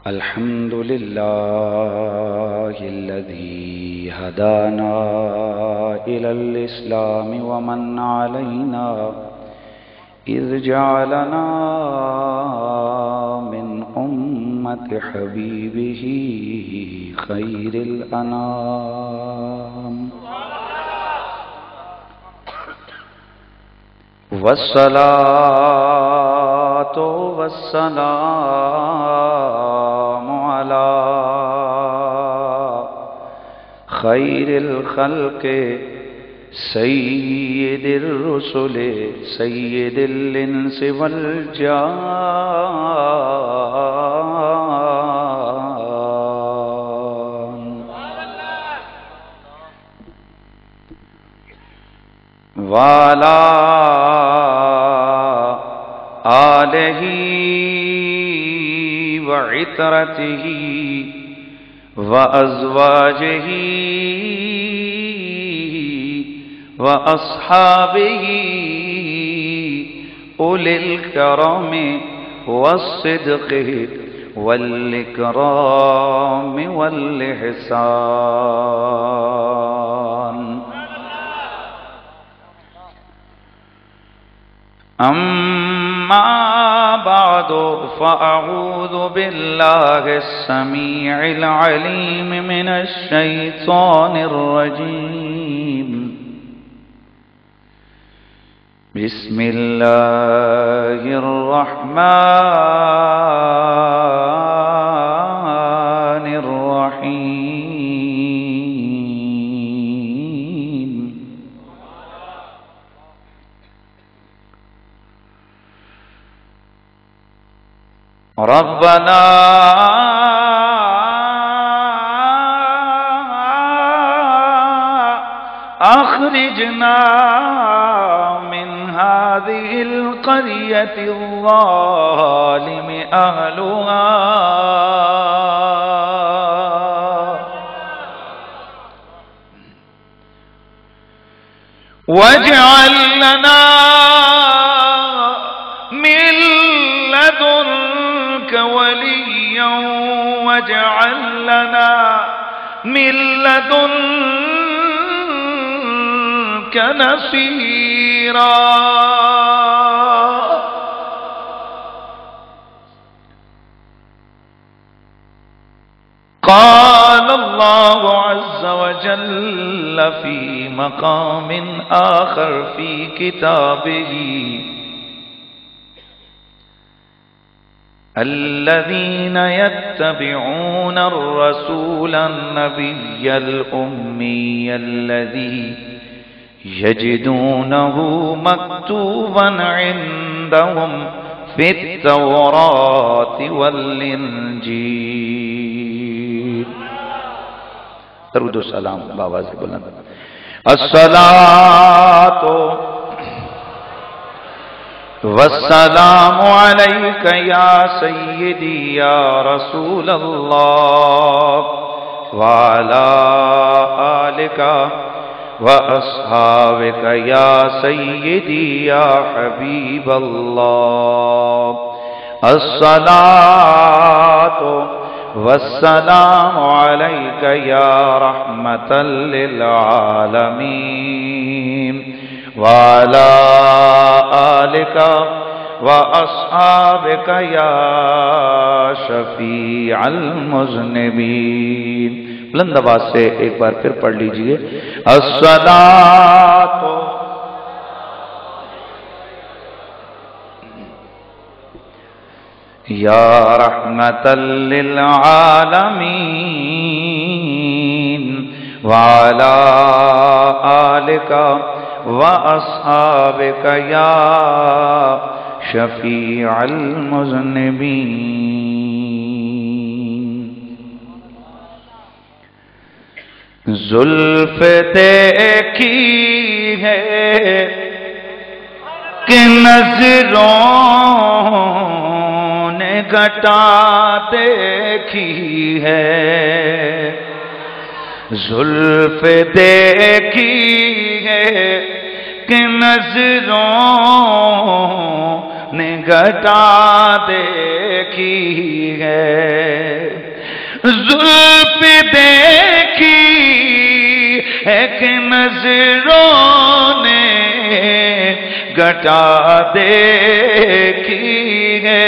الحمد لله الذي هدانا إلى الإسلام ومن علينا إذ جعلنا من أمة حبيبه خير الأنام والصلاة والسلام على خير الخلق سيد الرسل سيد الإنس والجان وعلى آلہ وعطرتہ وازواجہ واصحابہ اولی الکرم والصدق والاکرام والاحسان أما بعد فأعوذ بالله السميع العليم من الشيطان الرجيم بسم الله الرحمن الرحيم ربنا أخرجنا من هذه القرية الظالم أهلها واجعل لنا من لدنك وليا واجعل لنا من لدنك نصيرا قال الله عز وجل في مقام آخر في كتابه الذين يتبعون الرسول النبي الأمي الذي يجدونه مكتوبا عندهم في التوراة والإنجيل درود و سلام بآواز بلند الصلاة والسلام عليك يا سيدي يا رسول الله وعلى آلك وأصحابك يا سيدي يا حبيب الله الصلاة والسلام عليك يا رحمة للعالمين وعلى آلك وأصحابك يا شفيع المذنبين بلند آواز سے ایک بار پھر پڑھ لیجئے الصلاة یا رحمة للعالمين وعلى آلك وأصحابك يا شفيع المذنبين زلف دیکھی ہے کہ نظروں نے گھٹا دیکھی ہے زلف دیکھی ہے کہ نظروں نے گھٹا دیکھی ہے، زلف دیکھی ایک نظروں نے گھٹا دیکھی ہے،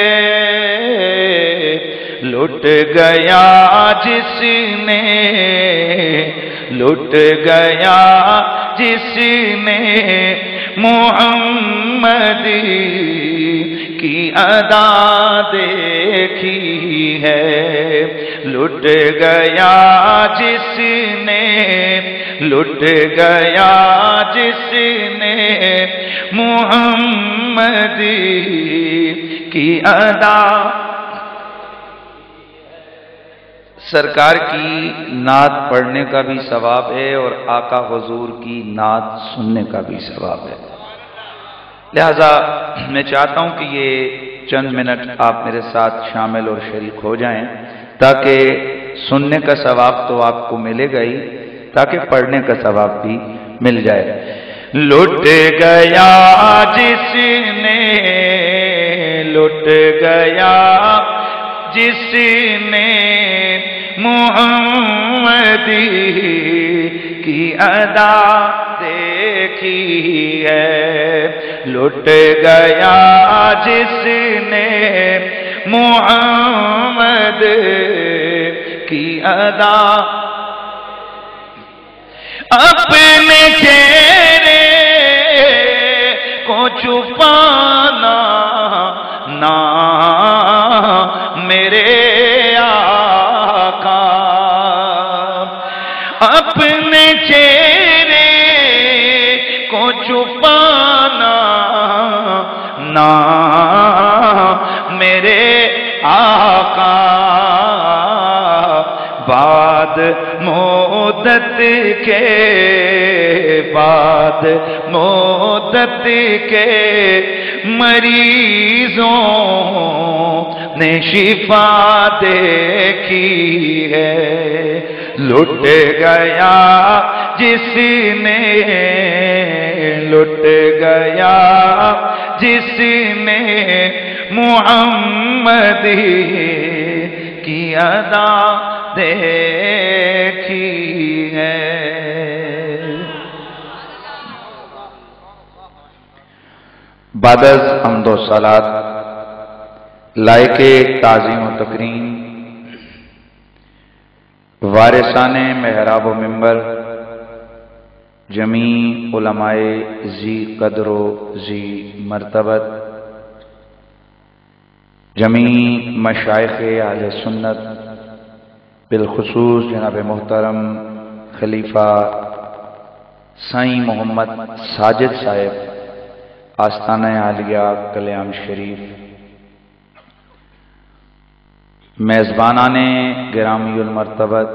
لٹ گیا جس نے، لٹ گیا جس نے محمد کی ادا دیکھی ہے، لٹ گیا جس نے، لٹ گیا جس نے محمد کی ادا۔ سرکار کی نعت پڑھنے کا بھی ثواب ہے اور آقا حضور کی نعت سننے کا بھی ثواب ہے، لہذا میں چاہتا ہوں کہ یہ چند منٹ آپ میرے ساتھ شامل اور شریک ہو جائیں، تاکہ سننے کا ثواب تو آپ کو ملے گا ہی، تاکہ پڑھنے کا ثواب بھی مل جائے۔ لٹ گیا جس نے، لٹ گیا جس نے محمد کی ادا دیکھی ہے، لٹ گیا جس نے محمد کی ادا، اپنے چہرے کو چھپانا نہ میرے آقا، اپنے چہرے کو چھپانا نہ میرے آقا، بعد مدت کے، بعد مدت کے مریضوں نے شفا دیکھی ہے، لٹ گیا جس نے، لٹ گیا جس نے محمد کی ادا دیکھی ہے۔ بعد از حمد و صلات لائق تعظیم و تکریم وارثان محراب و منبر جمیع علماء ذی قدر و ذی مرتبت، جمیع مشائخ اہل سنت، بالخصوص جناب محترم خلیفہ سائیں محمد ساجد صاحب آستانہ عالیہ کلیام شریف، میزبانان گرامی المرتبت،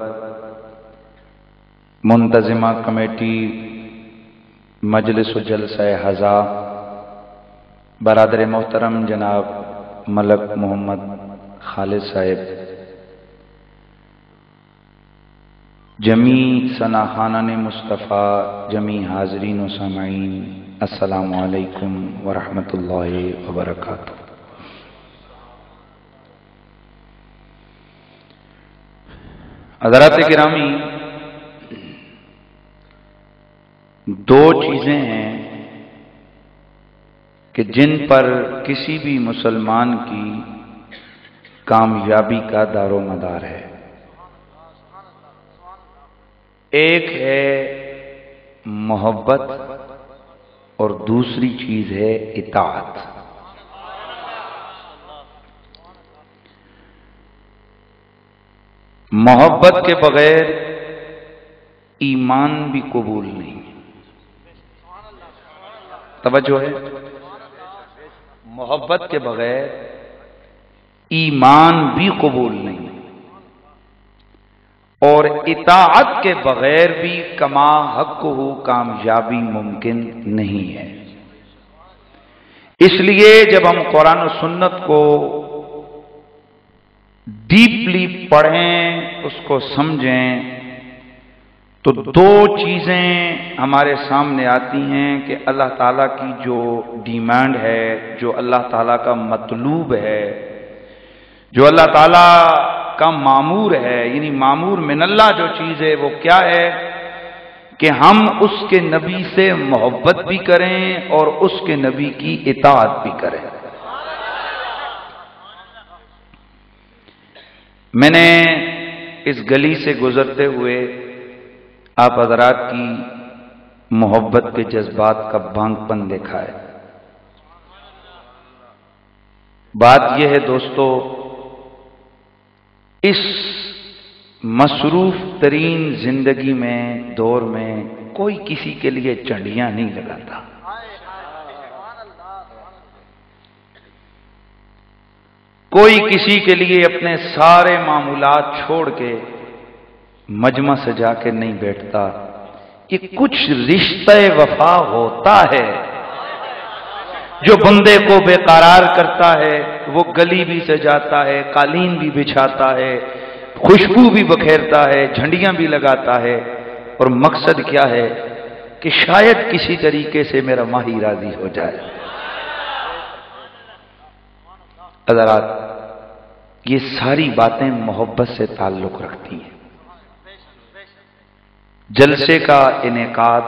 منتظمہ کمیٹی مجلس و جلسہ ہزا، برادر محترم جناب ملک محمد خالد صاحب، جمیع ثناخانان مصطفیٰ، جمیع حاضرین و سامعین، السلام علیکم ورحمۃ اللہ وبرکاتہ۔ حضرات گرامی، دو چیزیں ہیں کہ جن پر کسی بھی مسلمان کی کامیابی کا دار و مدار ہے، ایک ہے محبت اور دوسری چیز ہے اطاعت۔ محبت کے بغیر ایمان بھی قبول نہیں، توجہ ہے، محبت کے بغیر ایمان بھی قبول نہیں، اور اطاعت کے بغیر بھی کما حق ہو کامیابی ممکن نہیں ہے۔ اس لیے جب ہم قرآن و سنت کو ڈیپلی پڑھیں، اس کو سمجھیں، تو دو چیزیں ہمارے سامنے آتی ہیں کہ اللہ تعالیٰ کی جو ڈیمانڈ ہے، جو اللہ تعالیٰ کا مطلوب ہے، جو اللہ تعالیٰ کا معمور ہے، یعنی معمور من اللہ جو چیز ہے وہ کیا ہے کہ ہم اس کے نبی سے محبت بھی کریں اور اس کے نبی کی اطاعت بھی کریں۔ میں نے اس گلی سے گزرتے ہوئے آپ حضرات کی محبت کے جذبات کا بھانگ پن دیکھا ہے۔ بات یہ ہے دوستو، اس مصروف ترین زندگی میں، دور میں، کوئی کسی کے لیے چنڈیاں نہیں لگاتا۔ کوئی کسی کے لیے اپنے سارے معمولات چھوڑ کے مجمع سے جا کے نہیں بیٹھتا۔ یہ کچھ رشتہ وفا ہوتا ہے جو بندے کو بے قرار کرتا ہے۔ وہ گلی بھی سجاتا ہے، قالین بھی بچھاتا ہے، خوشبو بھی بکھیرتا ہے، جھنڈیاں بھی لگاتا ہے، اور مقصد کیا ہے کہ شاید کسی طریقے سے میرا ماہی راضی ہو جائے۔ حضرات، یہ ساری باتیں محبت سے تعلق رکھتی ہیں۔ جلسے کا انعقاد،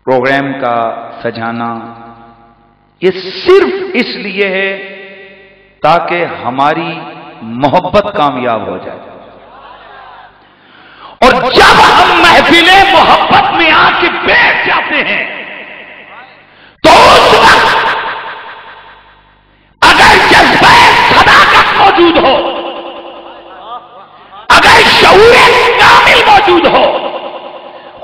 پروگرام کا سجانا، یہ صرف اس لیے ہے تاکہ ہماری محبت کامیاب ہو جائے۔ اور جب ہم محفل محبت میں آ کے بیٹھ جاتے ہیں تو اس وقت اگر جذبہ صداقت موجود ہو، اگر شعور کامل موجود ہو،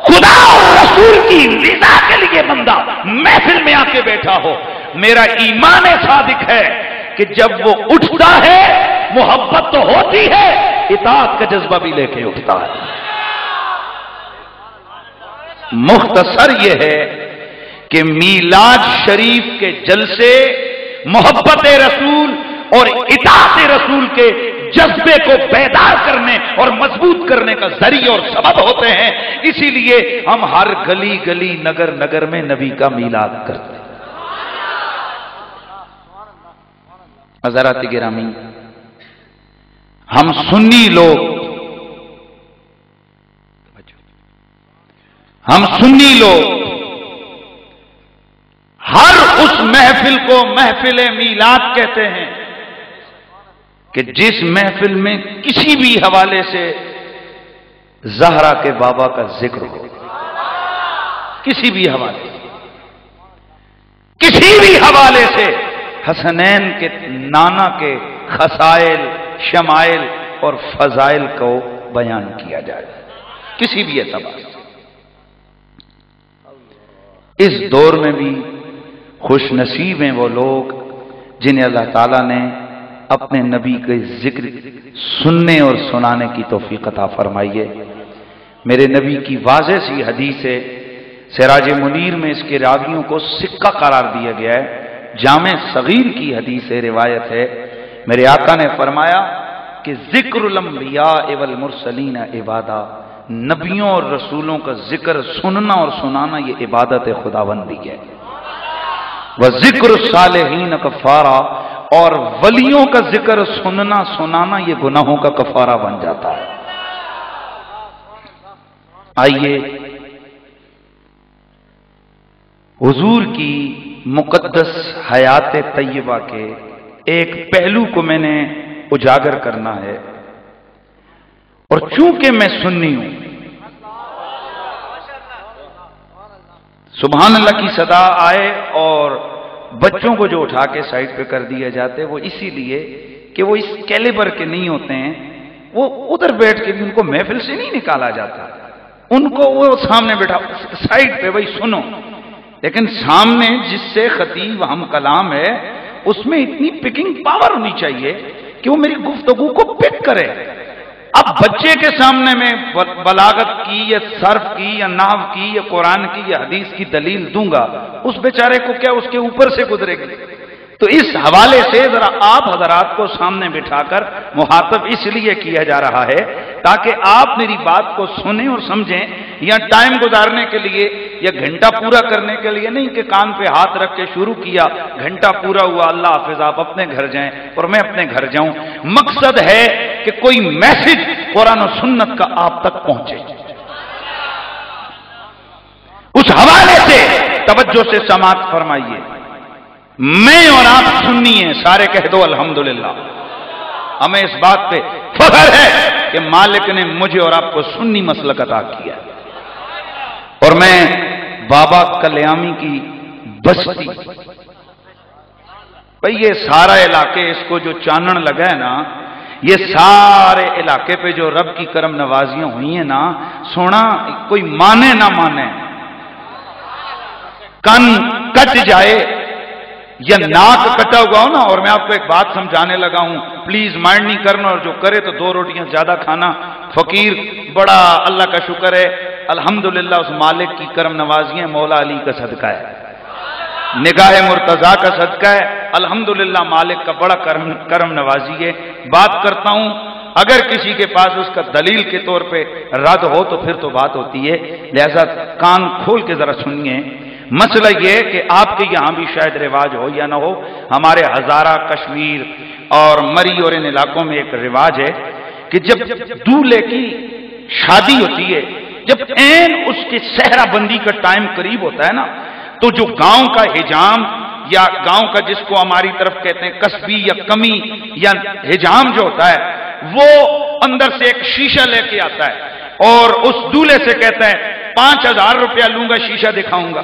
خدا اور رسول کی رضا کے لیے بندہ محفل میں آ کے بیٹھا ہو، میرا ایمان صادق ہے کہ جب وہ اٹھتا ہے محبت تو ہوتی ہے، اطاعت کا جذبہ بھی لے کے اٹھتا ہے۔ مختصر یہ ہے کہ میلاد شریف کے جلسے محبت رسول اور اطاعت رسول کے جذبے کو بیدار کرنے اور مضبوط کرنے کا ذریعہ اور سبب ہوتے ہیں۔ اسی لیے ہم ہر گلی گلی، نگر نگر میں نبی کا میلاد کرتے ہیں۔ حضرات گرامی، ہم سنی لوگ ہر اس محفل کو محفل میلاد کہتے ہیں کہ جس محفل میں کسی بھی حوالے سے زہرا کے بابا کا ذکر ہو، کسی بھی حوالے سے حسنین کے نانا کے خصائل، شمائل اور فضائل کو بیان کیا جائے، کسی بھی اعتبار سے۔ اس دور میں بھی خوش نصیب ہیں وہ لوگ جنہیں اللہ تعالیٰ نے اپنے نبی کے ذکر سننے اور سنانے کی توفیق عطا فرمائی ہے۔ میرے نبی کی واضح سی حدیث ہے، سراج منیر میں اس کے راویوں کو سکہ قرار دیا گیا ہے، جامع صغیر کی حدیث ہے، روایت ہے۔ میرے آقا نے فرمایا کہ ذکر الانبیاء والمرسلین عبادہ، نبیوں اور رسولوں کا ذکر سننا اور سنانا یہ عبادت خداوندی ہے۔ وذکر الصالحین کفارہ، اور ولیوں کا ذکر سننا سنانا یہ گناہوں کا کفارہ بن جاتا ہے۔ آئیے حضور کی مقدس حیات طیبہ کے ایک پہلو کو میں نے اجاگر کرنا ہے، اور چونکہ میں سنی ہوں، سبحان اللہ کی صدا آئے اور بچوں کو جو اٹھا کے سائڈ پہ کر دیا جاتے وہ اسی لیے کہ وہ اس کیلیبر کے نہیں ہوتے ہیں، وہ ادھر بیٹھ کے بھی ان کو محفل سے نہیں نکالا جاتا، ان کو وہ سامنے بیٹھا سائڈ پہ بھائی سنو، لیکن سامنے جس سے خطیب ہم کلام ہے اس میں اتنی پکنگ پاور ہونی چاہیے کہ وہ میری گفتگو کو پک کرے۔ اب بچے کے سامنے میں بلاغت کی یا صرف کی یا نحو کی یا قرآن کی یا حدیث کی دلیل دوں گا، اس بیچارے کو کیا اس کے اوپر سے گزرے گی؟ تو اس حوالے سے ذرا آپ حضرات کو سامنے بٹھا کر مخاطب اس لیے کیا جا رہا ہے تاکہ آپ میری بات کو سنیں اور سمجھیں، یا ٹائم گزارنے کے لیے یا گھنٹہ پورا کرنے کے لیے نہیں کہ کان پہ ہاتھ رکھ کے شروع کیا، گھنٹہ پورا ہوا، اللہ حافظ، آپ اپنے گھر جائیں اور میں اپنے گھر جاؤں۔ مقصد ہے کہ کوئی میسج قرآن و سنت کا آپ تک پہنچے۔ اس حوالے سے توجہ سے سماعت فرمائیے، میں اور آپ سنی ہیں، سارے کہہ دو الحمدللہ۔ ہمیں اس بات پہ فخر ہے کہ مالک نے مجھے اور آپ کو سنی مسلک عطا کیا، اور میں بابا کلیامی کی بستی، بھئی یہ سارا علاقے، اس کو جو چانن لگا ہے نا، یہ سارے علاقے پہ جو رب کی کرم نوازیاں ہوئی ہیں نا، سونا کوئی مانے نہ مانے، کن کٹ جائے یا ناک کٹا ہوا ہو نا، اور میں آپ کو ایک بات سمجھانے لگا ہوں، پلیز مائنڈ نہیں کرنا، اور جو کرے تو 2 روٹیاں زیادہ کھانا۔ فقیر بڑا اللہ کا شکر ہے، الحمدللہ اس مالک کی کرم نوازیاں مولا علی کا صدقہ ہے، نگاہ مرتضیٰ کا صدقہ ہے، الحمدللہ مالک کا بڑا کرم نوازی ہے۔ بات کرتا ہوں، اگر کسی کے پاس اس کا دلیل کے طور پہ رد ہو تو پھر تو بات ہوتی ہے، لہذا کان کھول کے ذرا سنیے۔ مسئلہ یہ ہے کہ آپ کے یہاں بھی شاید رواج ہو یا نہ ہو، ہمارے ہزارہ، کشمیر اور مری اور ان علاقوں میں ایک رواج ہے کہ جب دولہے کی شادی ہوتی ہے، جب عین اس کے صحرا بندی کا ٹائم قریب ہوتا ہے نا، تو جو گاؤں کا حجام یا گاؤں کا جس کو ہماری طرف کہتے ہیں کسبی یا کمی یا حجام جو ہوتا ہے، وہ اندر سے ایک شیشہ لے کے آتا ہے اور اس دولہے سے کہتا ہے 5000 روپیہ لوں گا، شیشہ دکھاؤں گا۔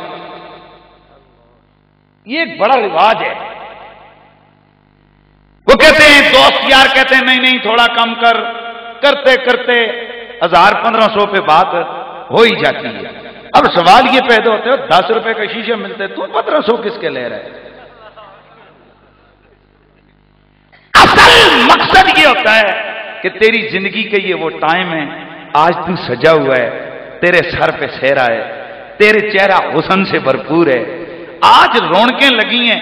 یہ ایک بڑا رواج ہے۔ وہ کہتے ہیں، دوست یار کہتے ہیں نہیں نہیں تھوڑا کم کر، کرتے کرتے 1000-1500 پہ بات ہو ہی جاتی ہے۔ اب سوال یہ پیدا ہوتے ہو 10 روپے کا شیشہ ملتے تو 1500 کس کے لے رہے؟ اصل مقصد یہ ہوتا ہے کہ تیری زندگی کے یہ وہ ٹائم ہے، آج تو سجا ہوا ہے، تیرے سر پہ سہرا ہے، تیرے چہرہ حسن سے بھرپور ہے، آج رونقیں لگی ہیں،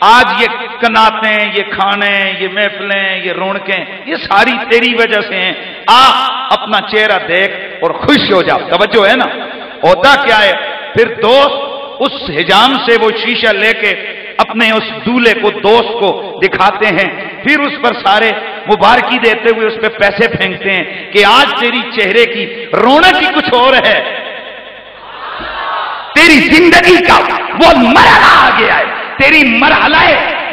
آج یہ کناتیں، یہ کھانے، یہ محفلیں، یہ رونقیں، یہ ساری تیری وجہ سے ہیں۔ اپنا چہرہ دیکھ اور خوش ہو جا۔ توجہ ہے نا؟ ہوتا کیا ہے پھر دوست اس حجام سے وہ شیشہ لے کے اپنے اس دولہے کو، دوست کو دکھاتے ہیں، پھر اس پر سارے مبارکی دیتے ہوئے اس پہ پیسے پھینکتے ہیں کہ آج تیری چہرے کی رونق ہی کچھ اور ہے، تیری زندگی کا وہ مرحلہ آ گیا ہے، تیری مرحلہ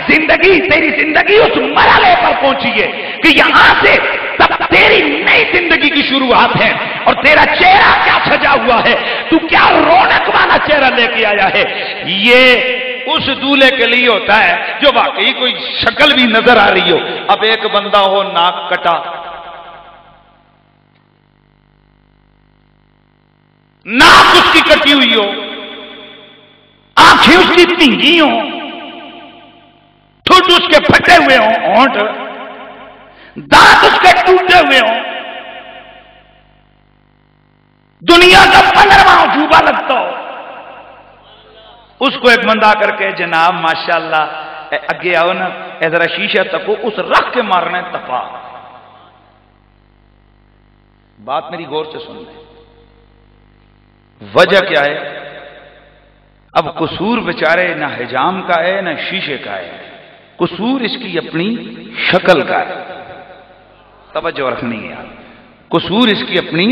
زندگی، تیری زندگی اس مرحلے پر پہنچی ہے کہ یہاں سے تب تیری نئی زندگی کی شروعات ہے، اور تیرا چہرہ کیا سجا ہوا ہے، تو کیا رونق والا چہرہ لے کے آیا ہے۔ یہ اس دولہے کے لیے ہوتا ہے جو واقعی کوئی شکل بھی نظر آ رہی ہو۔ اب ایک بندہ ہو ناک کٹا، ناک اس کی کٹی ہوئی ہو، آنکھیں اس کی پنگی ہوں، ٹھوٹ اس کے پھٹے ہوئے ہوں، ہونٹ، دانت اس کے ٹوٹے ہوئے ہوں، دنیا کا 15واں عجوبہ لگتا ہو، اس کو ایک بندہ کر کے جناب ماشاءاللہ اگے آؤ نا، ذرا شیشہ تکو، اس رکھ کے مارنا ہے تپا۔ بات میری غور سے سن لیں، وجہ کیا ہے؟ اب قصور بیچارے نہ حجام کا ہے نہ شیشے کا ہے، قصور اس کی اپنی شکل کا ہے۔ توجہ رکھنی ہے، قصور اس کی اپنی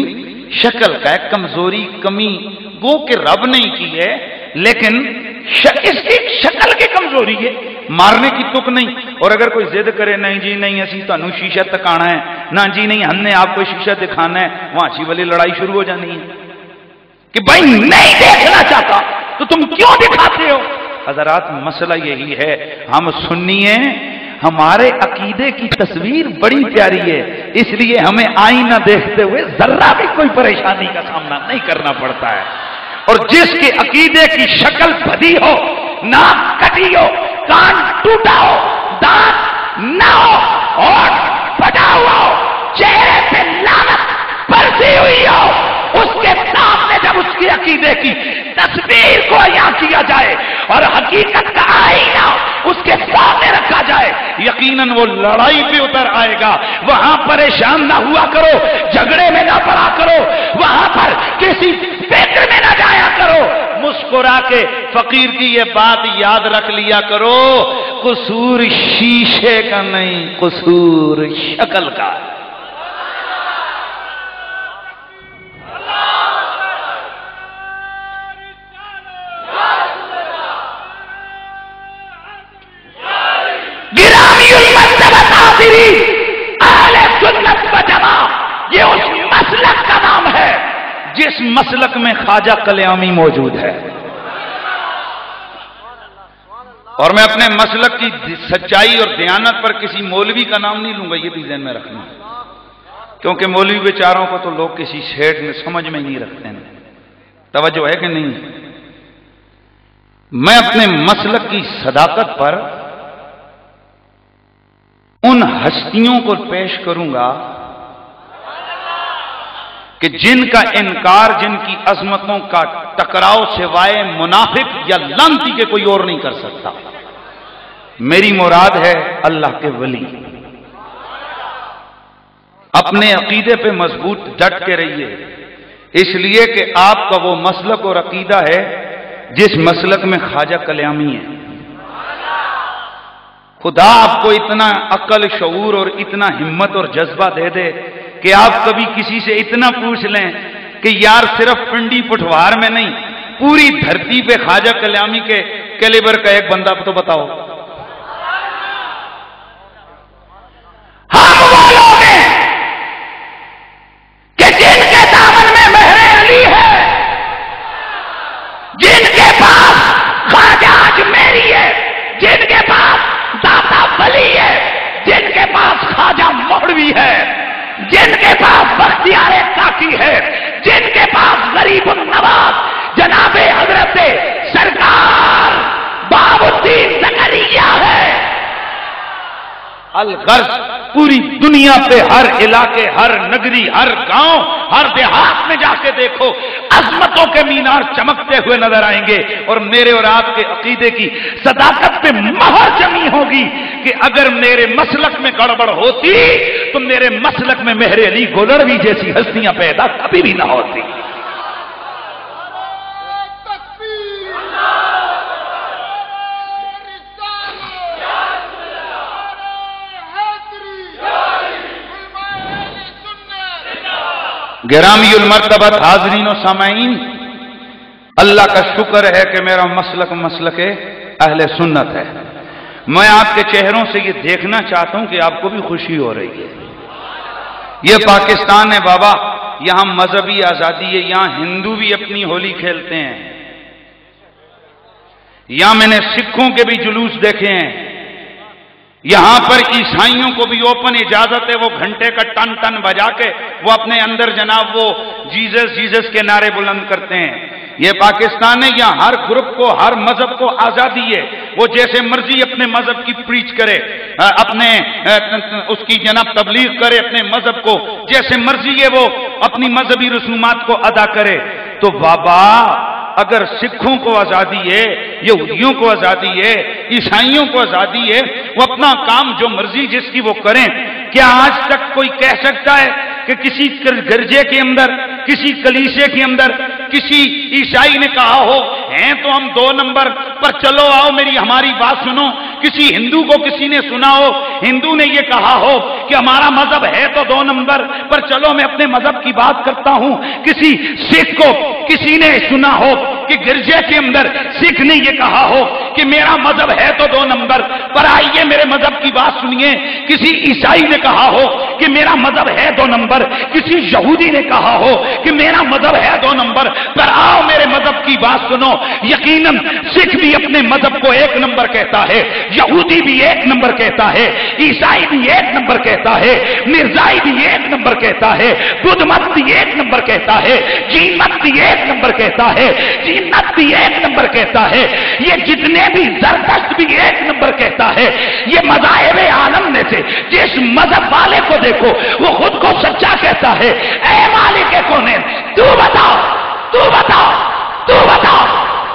شکل کا ہے، کمزوری، کمی وہ کہ رب نہیں کی ہے، لیکن اس کی شکل کی کمزوری ہے، مارنے کی تک نہیں۔ اور اگر کوئی ضد کرے نہیں جی نہیں اسی تانوں شیشہ تکانا ہے، نہ جی نہیں ہم نے آپ کو شیشہ دکھانا ہے، وہاں سی والی لڑائی شروع ہو جانی ہے کہ بھائی نہیں دیکھنا چاہتا تو تم کیوں دکھاتے ہو؟ حضرات مسئلہ یہی ہے، ہم سنی ہیں، ہمارے عقیدے کی تصویر بڑی پیاری ہے، اس لیے ہمیں آئینہ دیکھتے ہوئے ذرہ بھی کوئی پریشانی کا سامنا نہیں کرنا پڑتا ہے۔ اور جس کے عقیدے کی شکل بھدی ہو، ناک کٹی ہو، کان ٹوٹا ہو، دانت نہ ہو، اور پھٹا ہوا ہو، چہرے پہ لعنت برسی ہوئی ہو، اس کے سامنے جب اس کی عقیدے کی تصویر کو عیاں کیا جائے اور حقیقت کا آئینہ اس کے سامنے رکھا جائے، یقیناً یقیناً وہ لڑائی پہ اتر آئے گا. وہاں پریشان نہ ہوا کرو، جھگڑے میں نہ پڑا کرو، وہاں پر کسی فکر میں نہ جایا کرو. مسکرا کے فقیر کی یہ بات یاد رکھ لیا کرو، قصور شیشے کا نہیں، قصور شکل کا. گرامی المرتبہ حاضرین، اہل سنت و جماعت، یہ اس مسلک کا نام ہے جس مسلک میں خواجہ کلیامی موجود ہے. اور میں اپنے مسلک کی سچائی اور دیانت پر کسی مولوی کا نام نہیں لوں گا، یہ بھی ذہن میں رکھنا، کیونکہ مولوی بیچاروں کو تو لوگ کسی شیٹ میں سمجھ میں نہیں رکھتے ہیں. توجہ ہے کہ نہیں؟ میں اپنے مسلک کی صداقت پر ان ہستیوں کو پیش کروں گا کہ جن کا انکار، جن کی عظمتوں کا ٹکراؤ سوائے منافق یا لعنتی کے کوئی اور نہیں کر سکتا. میری مراد ہے اللہ کے ولی. اپنے عقیدے پہ مضبوط ڈٹ کے رہیے، اس لیے کہ آپ کا وہ مسلک اور عقیدہ ہے جس مسلک میں خواجہ کلیامی ہے. خدا آپ کو اتنا عقل، شعور اور اتنا ہمت اور جذبہ دے دے کہ آپ کبھی کسی سے اتنا پوچھ لیں کہ یار صرف پنڈی پٹھوار میں نہیں، پوری دھرتی پہ خواجہ کلیامی کے کیلیبر کا ایک بندہ تو بتاؤ. ہم وہ لوگ ہیں کہ جن کے دامن میں مہر علی ہے، جن کے پاس خواجہ اجمیری ہے، جن کے پاس داتا ولی ہے، جن کے پاس خواجہ مولوی ہے، جن کے پاس بختیار کاکی ہے، جن کے پاس غریب النواز جناب حضرت سرکار باب الدین زکریا ہے. الغرض پوری دنیا پہ ہر علاقے، ہر نگری، ہر گاؤں، ہر دیہات میں جا کے دیکھو، عظمتوں کے مینار چمکتے ہوئے نظر آئیں گے. اور میرے اور آپ کے عقیدے کی صداقت پہ مہر جمی ہوگی کہ اگر میرے مسلک میں گڑبڑ ہوتی تو میرے مسلک میں مہر علی گولڑوی جیسی ہستیاں پیدا کبھی بھی نہ ہوتی. گرامی المرتبت حاضرین و سامعین، اللہ کا شکر ہے کہ میرا مسلک اہل سنت ہے. میں آپ کے چہروں سے یہ دیکھنا چاہتا ہوں کہ آپ کو بھی خوشی ہو رہی ہے. یہ پاکستان ہے بابا، یہاں مذہبی آزادی ہے، یہاں ہندو بھی اپنی ہولی کھیلتے ہیں، یہاں میں نے سکھوں کے بھی جلوس دیکھے ہیں، یہاں پر عیسائیوں کو بھی اوپن اجازت ہے، وہ گھنٹے کا ٹن ٹن بجا کے وہ اپنے اندر جناب وہ جیزس کے نعرے بلند کرتے ہیں. یہ پاکستان ہے، یہاں ہر گروپ کو، ہر مذہب کو آزادی ہے، وہ جیسے مرضی اپنے مذہب کی پریچ کرے، اپنے اس کی جناب تبلیغ کرے، اپنے مذہب کو جیسے مرضی ہے وہ اپنی مذہبی رسومات کو ادا کرے. تو بابا اگر سکھوں کو آزادی ہے، یہودیوں کو آزادی ہے، عیسائیوں کو آزادی ہے، وہ اپنا کام جو مرضی جس کی وہ کریں، کیا آج تک کوئی کہہ سکتا ہے کہ کسی گرجے کے اندر، کسی کلیسے کے اندر کسی عیسائی نے کہا ہو ہیں تو ہم 2 نمبر پر چلو آؤ ہماری بات سنو؟ کسی ہندو کو کسی نے سنا ہو، ہندو نے یہ کہا ہو کہ ہمارا مذہب ہے تو 2 نمبر پر چلو میں اپنے مذہب کی بات کرتا ہوں؟ کسی سکھ کو کسی نے سنا ہو کہ گرجے کے اندر سکھ نے یہ کہا ہو کہ میرا مذہب ہے تو 2 نمبر پر آئیے میرے مذہب کی بات سنیے؟ کسی عیسائی نے کہا ہو کہ میرا مذہب ہے 2 نمبر، کسی یہودی نے کہا ہو کہ میرا مذہب ہے 2 نمبر پر آؤ میرے مذہب کی بات سنو؟ یقیناً سکھ بھی اپنے مذہب کو 1 نمبر کہتا ہے، یہودی بھی 1 نمبر کہتا ہے، عیسائی بھی 1 نمبر کہتا ہے، مرزائی بھی 1 نمبر کہتا ہے، بدھ مت بھی 1 نمبر کہتا ہے، جین مت بھی 1 نمبر کہتا ہے، جین مت بھی 1 نمبر کہتا ہے، یہ جتنے بھی زردشت بھی 1 نمبر کہتا ہے. یہ مذاہب عالم میں سے جس مذہب والے کو دیکھو وہ خود کو سچا کہتا ہے. اے مالک کونین، تو بتاؤ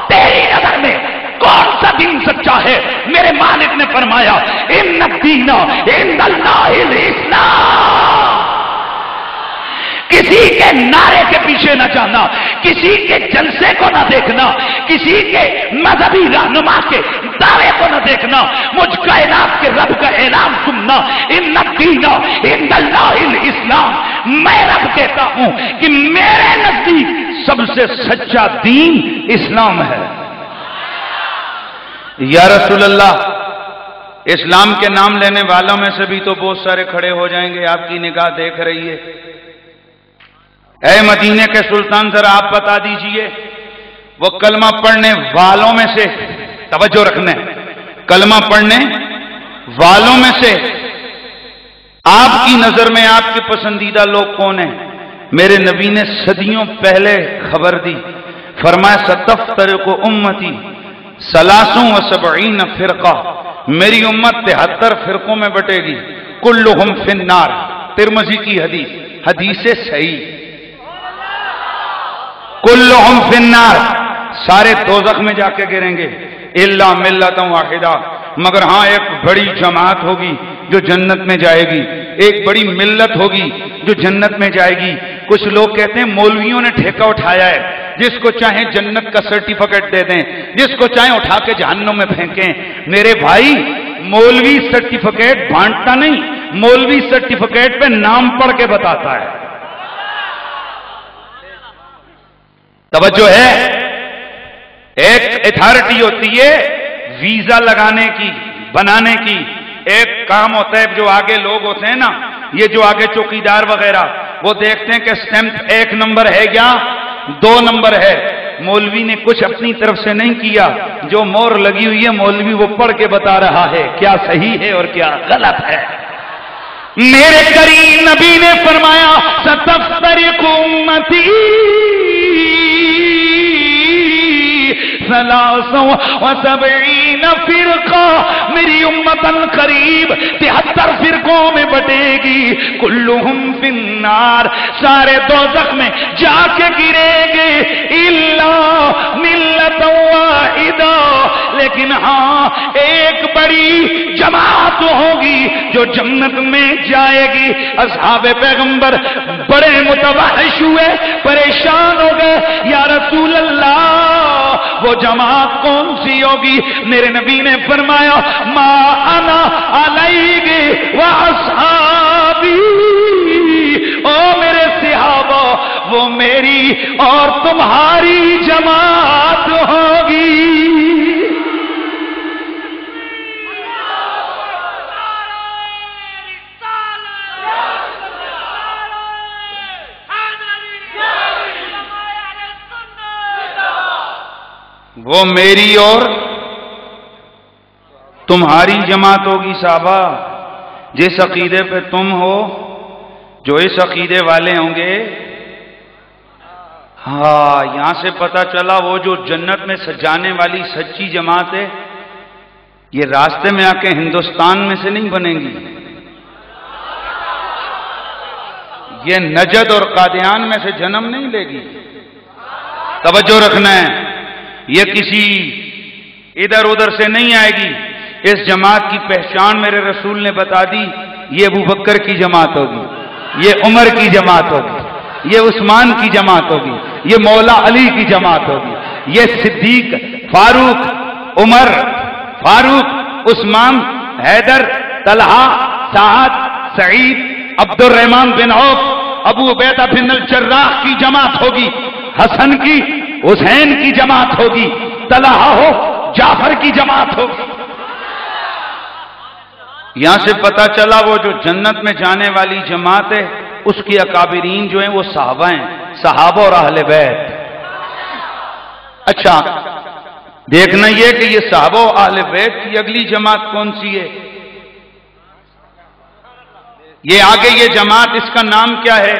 تیری نظر میں کون سا دین سچا ہے؟ میرے مالک نے فرمایا ان الدین عند اللہ الاسلام۔ کسی کے نعرے کے پیچھے نہ جانا، کسی کے جلسے کو نہ دیکھنا، کسی کے مذہبی رہنما کے دعوے کو نہ دیکھنا، مجھ کائنات کے رب کا اعلان سننا، ان الدین عند اللہ الاسلام۔ میں رب کہتا ہوں کہ میرے نزدیک سب سے سچا دین اسلام ہے۔ یا رسول اللہ، اسلام کے نام لینے والوں میں سے بھی تو بہت سارے کھڑے ہو جائیں گے، آپ کی نگاہ دیکھ رہی ہے۔ اے مدینے کے سلطان، ذرا آپ بتا دیجئے وہ کلمہ پڑھنے والوں میں سے، توجہ رکھنا ہے، کلمہ پڑھنے والوں میں سے آپ کی نظر میں آپ کے پسندیدہ لوگ کون ہیں؟ میرے نبی نے صدیوں پہلے خبر دی، فرمایا ستفترق امتی 73 فرقہ، میری امت 73 فرقوں میں بٹے گی، کلہم فی النار، ترمذی کی حدیث، حدیث صحیح، کلہم فی النار، سارے دوزخ میں جا کے گریں گے، الا ملۃ واحدہ، مگر ہاں ایک بڑی جماعت ہوگی جو جنت میں جائے گی، ایک بڑی ملت ہوگی جو جنت میں جائے گی۔ کچھ لوگ کہتے ہیں مولویوں نے ٹھیکہ اٹھایا ہے، جس کو چاہیں جنت کا سرٹیفکیٹ دے دیں، جس کو چاہیں اٹھا کے جہنم میں پھینکیں۔ میرے بھائی، مولوی سرٹیفکیٹ بانٹتا نہیں، مولوی سرٹیفکیٹ پہ نام پڑھ کے بتاتا ہے۔ توجہ ہے، ایک اتھارٹی ہوتی ہے ویزا لگانے کی، بنانے کی، ایک کام ہوتا ہے جو آگے لوگ ہوتے ہیں نا، یہ جو آگے چوکیدار وغیرہ، وہ دیکھتے ہیں کہ اسٹیمپ 1 نمبر ہے یا 2 نمبر ہے۔ مولوی نے کچھ اپنی طرف سے نہیں کیا، جو مور لگی ہوئی ہے مولوی وہ پڑھ کے بتا رہا ہے کیا صحیح ہے اور کیا غلط ہے۔ میرے کریم نبی نے فرمایا ستفترق امتی 73 فرقہ، میری امت قریب 73 فرقوں میں بٹے گی، کلہم فی النار، سارے دوزخ میں جا کے گریں گے، الا ملۃ واحدہ، لیکن ہاں ایک بڑی جماعت ہوگی جو جنت میں جائے گی۔ اصحاب پیغمبر بڑے متوحش ہوئے، پریشان ہو گئے، یا رسول اللہ وہ جماعت کون سی ہوگی؟ میرے نبی نے فرمایا ما انا علیہ و اصحابی، او میرے صحابہ وہ میری اور تمہاری جماعت ہوگی۔ وہ میری اور تمہاری جماعت ہوگی۔ صحابہ، جس عقیدے پہ تم ہو، جو اس عقیدے والے ہوں گے، ہاں یہاں سے پتہ چلا وہ جو جنت میں سجانے والی سچی جماعت ہے، یہ راستے میں آ کے ہندوستان میں سے نہیں بنے گی، یہ نجد اور قادیان میں سے جنم نہیں لے گی۔ توجہ رکھنا ہے، یہ کسی ادھر ادھر سے نہیں آئے گی۔ اس جماعت کی پہچان میرے رسول نے بتا دی، یہ ابو بکر کی جماعت ہوگی، یہ عمر کی جماعت ہوگی، یہ عثمان کی جماعت ہوگی، یہ مولا علی کی جماعت ہوگی، یہ صدیق، فاروق، عمر، فاروق، عثمان، حیدر، طلحہ، سعد، سعید، عبد الرحمن بن عوف، ابو عبیدہ بن الجراح کی جماعت ہوگی، حسن کی، حسین کی جماعت ہوگی، طلحہ ہو، جعفر کی جماعت ہوگی۔ یہاں سے پتہ چلا وہ جو جنت میں جانے والی جماعت ہے، اس کی اکابرین جو ہیں وہ صحابہ ہیں، صحابہ اور اہل بیت۔ اچھا، دیکھنا یہ کہ یہ صحابہ اور اہل بیت کی اگلی جماعت کون سی ہے؟ یہ آگے یہ جماعت، اس کا نام کیا ہے؟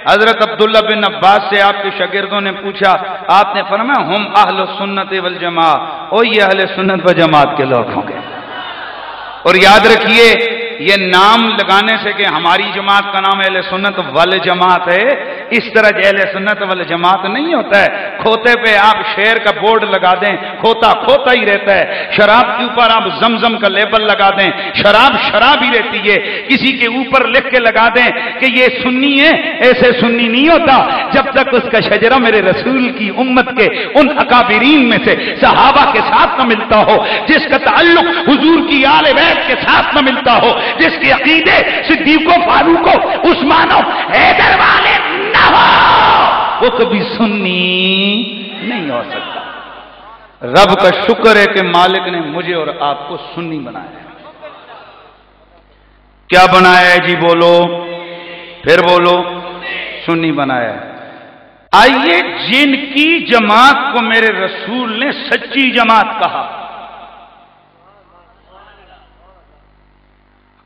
حضرت عبداللہ بن عباس سے آپ کے شاگردوں نے پوچھا، آپ نے فرمایا ہم اہل سنت والجماع، اور یہ اہل سنت و جماعت کے لوگ ہوں گے۔ اور یاد رکھیے، یہ نام لگانے سے کہ ہماری جماعت کا نام اہل سنت والجماعت ہے، اس طرح اہل سنت وال جماعت نہیں ہوتا ہے۔ کھوتے پہ آپ شیر کا بورڈ لگا دیں، کھوتا کھوتا ہی رہتا ہے۔ شراب کے اوپر آپ زمزم کا لیبل لگا دیں، شراب شراب ہی رہتی ہے۔ کسی کے اوپر لکھ کے لگا دیں کہ یہ سنی ہے، ایسے سنی نہیں ہوتا جب تک اس کا شجرہ میرے رسول کی امت کے ان اکابرین میں سے صحابہ کے ساتھ نہ ملتا ہو، جس کا تعلق حضور کی آل بیت کے ساتھ نہ ملتا ہو، جس کے عقیدے صدیقوں، فاروقوں، عثمانوں، حیدر والے نہ ہو، وہ کبھی سنی نہیں ہو سکتا۔ رب کا شکر ہے کہ مالک نے مجھے اور آپ کو سنی بنایا ہے۔ کیا بنایا ہے جی؟ بولو، پھر بولو، سنی بنایا ہے۔ آئیے، جن کی جماعت کو میرے رسول نے سچی جماعت کہا،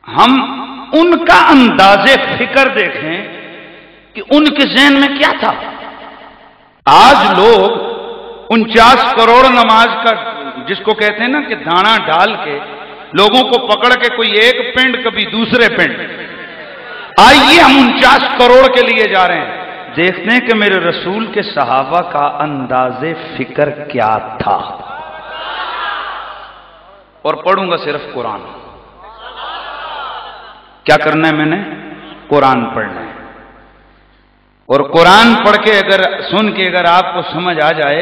ہم ان کا انداز فکر دیکھیں کہ ان کے ذہن میں کیا تھا۔ آج لوگ 49 کروڑ نماز کا، جس کو کہتے ہیں نا کہ دانا ڈال کے لوگوں کو پکڑ کے کوئی ایک پنڈ کبھی دوسرے پنڈ، آئیے ہم 49 کروڑ کے لیے جا رہے ہیں، دیکھتے ہیں کہ میرے رسول کے صحابہ کا انداز فکر کیا تھا۔ اور پڑھوں گا صرف قرآن۔ کیا کرنا ہے میں نے؟ قرآن پڑھنا ہے، اور قرآن پڑھ کے اگر سن کے اگر آپ کو سمجھ آ جائے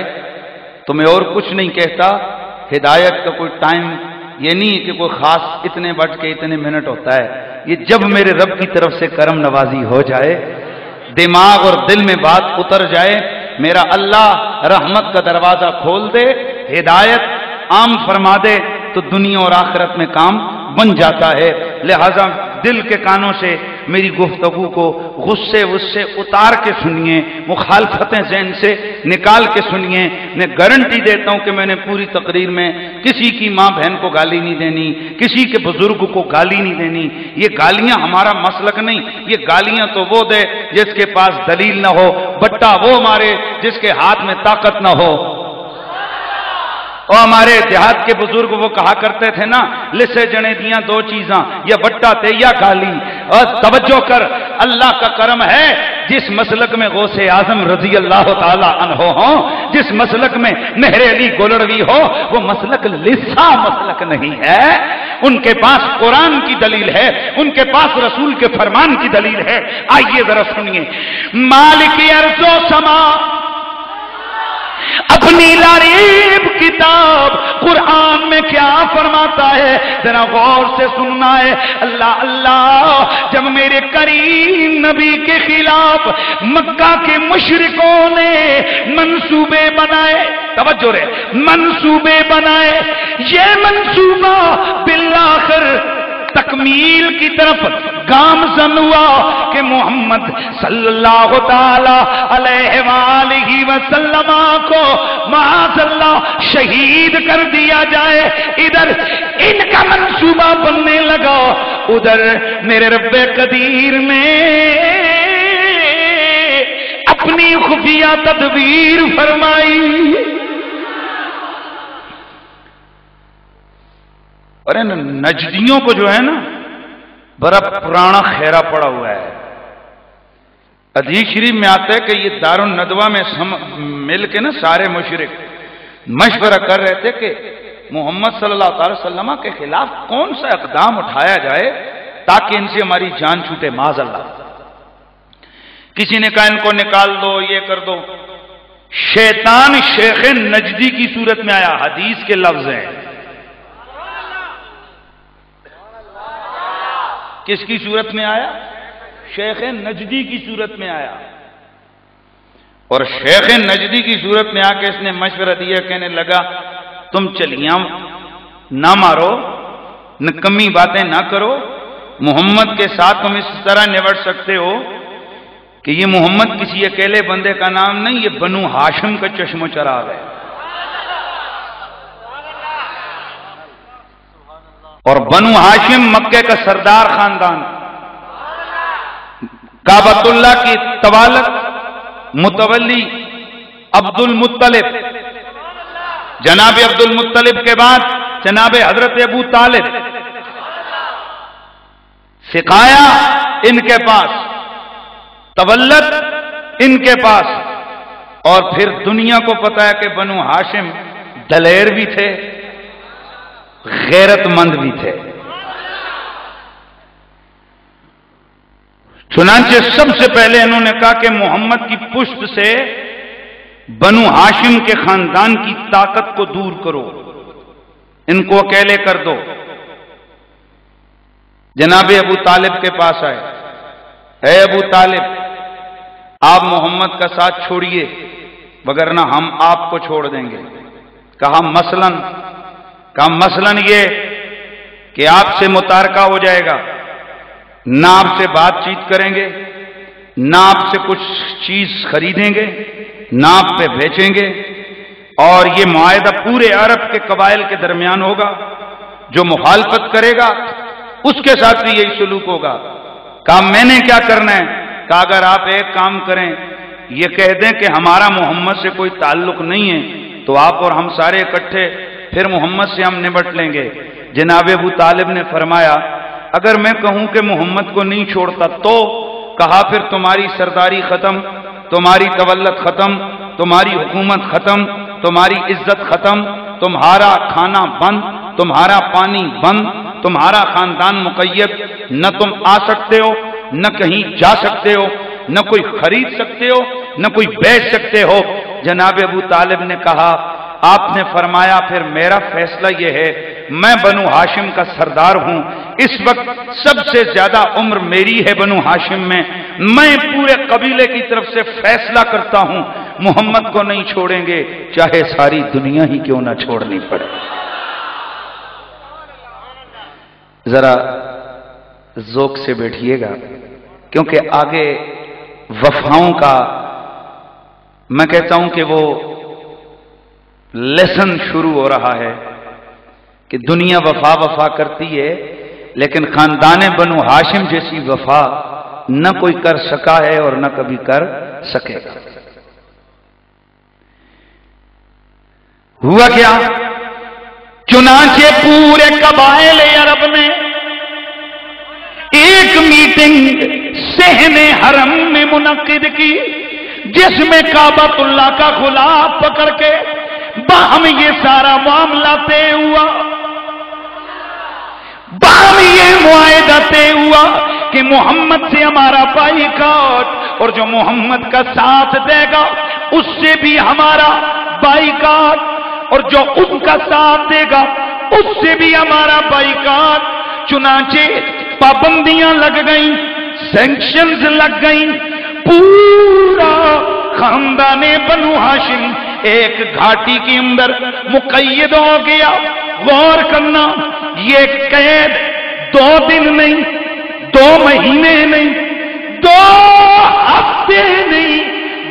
تو میں اور کچھ نہیں کہتا۔ ہدایت کا کوئی ٹائم یہ نہیں کہ کوئی خاص اتنے بج کے اتنے منٹ ہوتا ہے، یہ جب میرے رب کی طرف سے کرم نوازی ہو جائے، دماغ اور دل میں بات اتر جائے، میرا اللہ رحمت کا دروازہ کھول دے، ہدایت عام فرما دے، تو دنیا اور آخرت میں کام بن جاتا ہے۔ لہذا دل کے کانوں سے میری گفتگو کو غصے وصے اتار کے سنیے، مخالفتیں ذہن سے نکال کے سنیے۔ میں گارنٹی دیتا ہوں کہ میں نے پوری تقریر میں کسی کی ماں بہن کو گالی نہیں دینی، کسی کے بزرگ کو گالی نہیں دینی۔ یہ گالیاں ہمارا مسلک نہیں، یہ گالیاں تو وہ دے جس کے پاس دلیل نہ ہو، بٹا وہ مارے جس کے ہاتھ میں طاقت نہ ہو۔ اور ہمارے دیہات کے بزرگ وہ کہا کرتے تھے نا، لسے جنے دیاں دو چیزاں، یا بٹا تے یا گالی۔ اور توجہ کر، اللہ کا کرم ہے جس مسلک میں غوث اعظم رضی اللہ تعالی عنہ ہوں، جس مسلک میں مہر علی گولڑوی ہو، وہ مسلک لسا مسلک نہیں ہے۔ ان کے پاس قرآن کی دلیل ہے، ان کے پاس رسول کے فرمان کی دلیل ہے۔ آئیے ذرا سنیے، مالک ارض و سما اپنی لریب کتاب قرآن میں کیا فرماتا ہے، ذرا غور سے سننا ہے۔ اللہ اللہ، جب میرے کریم نبی کے خلاف مکہ کے مشرکوں نے منصوبے بنائے، توجہ رہے، منصوبے بنائے، یہ منصوبہ بالآخر تکمیل کی طرف گامزن ہوا کہ محمد صلی اللہ تعالی علیہ وآلہ وسلم کو معاذ اللہ شہید کر دیا جائے۔ ادھر ان کا منصوبہ بننے لگا، ادھر میرے رب قدیر میں اپنی خفیہ تدبیر فرمائی۔ ارے نجدیوں کو جو ہے نا بڑا پرانا خیرہ پڑا ہوا ہے۔ حدیث شریف میں آتا ہے کہ یہ دارالندوہ میں مل کے نا سارے مشرک مشورہ کر رہے تھے کہ محمد صلی اللہ علیہ وسلم کے خلاف کون سا اقدام اٹھایا جائے تاکہ ان سے ہماری جان چھوٹے، معاذ اللہ۔ کسی نے کہا ان کو نکال دو، یہ کر دو۔ شیطان شیخ نجدی کی صورت میں آیا، حدیث کے لفظ ہیں۔ کس کی صورت میں آیا؟ شیخ نجدی کی صورت میں آیا۔ اور شیخ نجدی کی صورت میں آ کے اس نے مشورہ دیا، کہنے لگا تم چلیاں نہ مارو، نکمی باتیں نہ کرو، محمد کے ساتھ تم اس طرح نبٹ سکتے ہو کہ یہ محمد کسی اکیلے بندے کا نام نہیں، یہ بنو ہاشم کا چشم و چراغ ہے۔ اور بنو ہاشم مکے کا سردار خاندان، کعبۃ اللہ کی طوالت متولی عبد المطلب، جناب عبد المطلب کے بعد جناب حضرت ابو طالب، سکھایا ان کے پاس، تولت ان کے پاس. اور پھر دنیا کو پتا ہے کہ بنو ہاشم دلیر بھی تھے، غیرت مند بھی تھے. چنانچہ سب سے پہلے انہوں نے کہا کہ محمد کی پشت سے بنو ہاشم کے خاندان کی طاقت کو دور کرو، ان کو اکیلے کر دو. جناب ابو طالب کے پاس آئے، اے ابو طالب، آپ محمد کا ساتھ چھوڑیے وگرنہ ہم آپ کو چھوڑ دیں گے. کہا مثلاً یہ کہ آپ سے متارکہ ہو جائے گا، نہ آپ سے بات چیت کریں گے، نہ آپ سے کچھ چیز خریدیں گے، نہ آپ پہ بیچیں گے، اور یہ معاہدہ پورے عرب کے قبائل کے درمیان ہوگا. جو مخالفت کرے گا اس کے ساتھ بھی یہی سلوک ہوگا. کہا میں نے کیا کرنا ہے؟ کہا اگر آپ ایک کام کریں، یہ کہہ دیں کہ ہمارا محمد سے کوئی تعلق نہیں ہے، تو آپ اور ہم سارے اکٹھے پھر محمد سے ہم نبٹ لیں گے. جناب ابو طالب نے فرمایا اگر میں کہوں کہ محمد کو نہیں چھوڑتا تو؟ کہا پھر تمہاری سرداری ختم، تمہاری تولت ختم، تمہاری حکومت ختم، تمہاری عزت ختم، تمہارا کھانا بند، تمہارا پانی بند، تمہارا خاندان مقید، نہ تم آ سکتے ہو، نہ کہیں جا سکتے ہو، نہ کوئی خرید سکتے ہو، نہ کوئی بیچ سکتے ہو. جناب ابو طالب نے کہا آپ نے فرمایا پھر میرا فیصلہ یہ ہے، میں بنو ہاشم کا سردار ہوں، اس وقت سب سے زیادہ عمر میری ہے بنو ہاشم میں پورے قبیلے کی طرف سے فیصلہ کرتا ہوں، محمد کو نہیں چھوڑیں گے چاہے ساری دنیا ہی کیوں نہ چھوڑنی پڑے. ذرا ذوق سے بیٹھیے گا کیونکہ آگے وفاؤں کا میں کہتا ہوں کہ وہ لیسن شروع ہو رہا ہے کہ دنیا وفا کرتی ہے لیکن خاندان بنو ہاشم جیسی وفا نہ کوئی کر سکا ہے اور نہ کبھی کر سکے گا. ہوا کیا؟ چنانچہ پورے قبائل عرب نے ایک میٹنگ صحن حرم میں منعقد کی جس میں کعبۃ اللہ کا غلاف پکڑ کے باہم یہ سارا معاملہ طے ہوا، باہم یہ معاہدہ طے ہوا کہ محمد سے ہمارا بائیکاٹ، اور جو محمد کا ساتھ دے گا اس سے بھی ہمارا بائیکاٹ، اور جو ان کا ساتھ دے گا اس سے بھی ہمارا بائیکاٹ. چنانچہ پابندیاں لگ گئیں، سینکشنز لگ گئیں، پورا خاندان بنو ہاشم ایک گھاٹی کے اندر مقید ہو گیا. غور کرنا، یہ قید 2 دن نہیں، 2 مہینے نہیں، 2 ہفتے نہیں،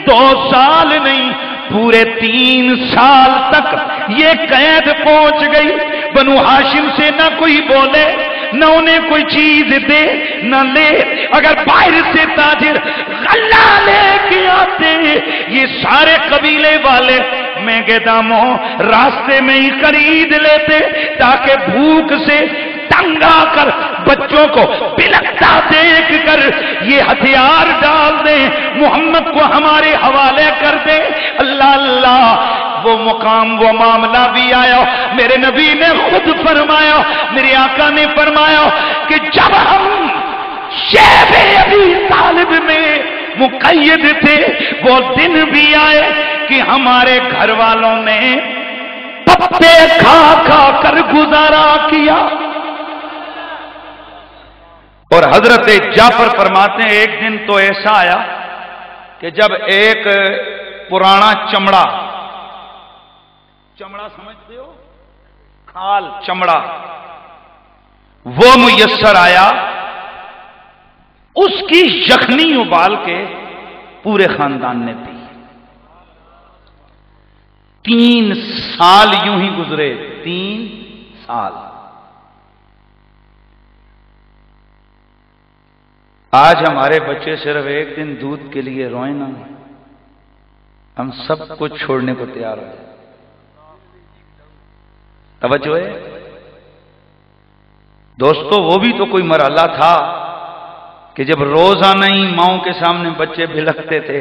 2 سال نہیں، پورے 3 سال تک یہ قید پہنچ گئی. بنو ہاشم سے نہ کوئی بولے، نہ انہیں کوئی چیز دے نہ لے. اگر باہر سے تاجر غلہ لے کے آتے یہ سارے قبیلے والے مہنگے داموں راستے میں ہی خرید لیتے تاکہ بھوک سے تنگ آ کر بچوں کو بلکتا دیکھ کر یہ ہتھیار ڈال دیں، محمد کو ہمارے حوالے کر دیں. اللہ اللہ، وہ مقام وہ معاملہ بھی آیا. میرے نبی نے خود فرمایا، میرے آقا نے فرمایا کہ جب ہم شیب ابی طالب میں مقید تھے وہ دن بھی آئے کہ ہمارے گھر والوں نے پتے کھا کھا کر گزارا کیا. اور حضرت جعفر فرماتے ہیں ایک دن تو ایسا آیا کہ جب ایک پرانا چمڑا سمجھتے ہو، کھال چمڑا، وہ میسر آیا، اس کی یخنی ابال کے پورے خاندان نے پی. 3 سال یوں ہی گزرے، 3 سال. آج ہمارے بچے صرف ایک دن دودھ کے لیے روئیں نا، ہم سب کچھ چھوڑنے کو تیار ہو جائیں. توجہ ہے دوستو، وہ بھی تو کوئی مرحلہ تھا کہ جب روزانہ ہی ماؤں کے سامنے بچے بھلکتے تھے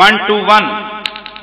1 to 1,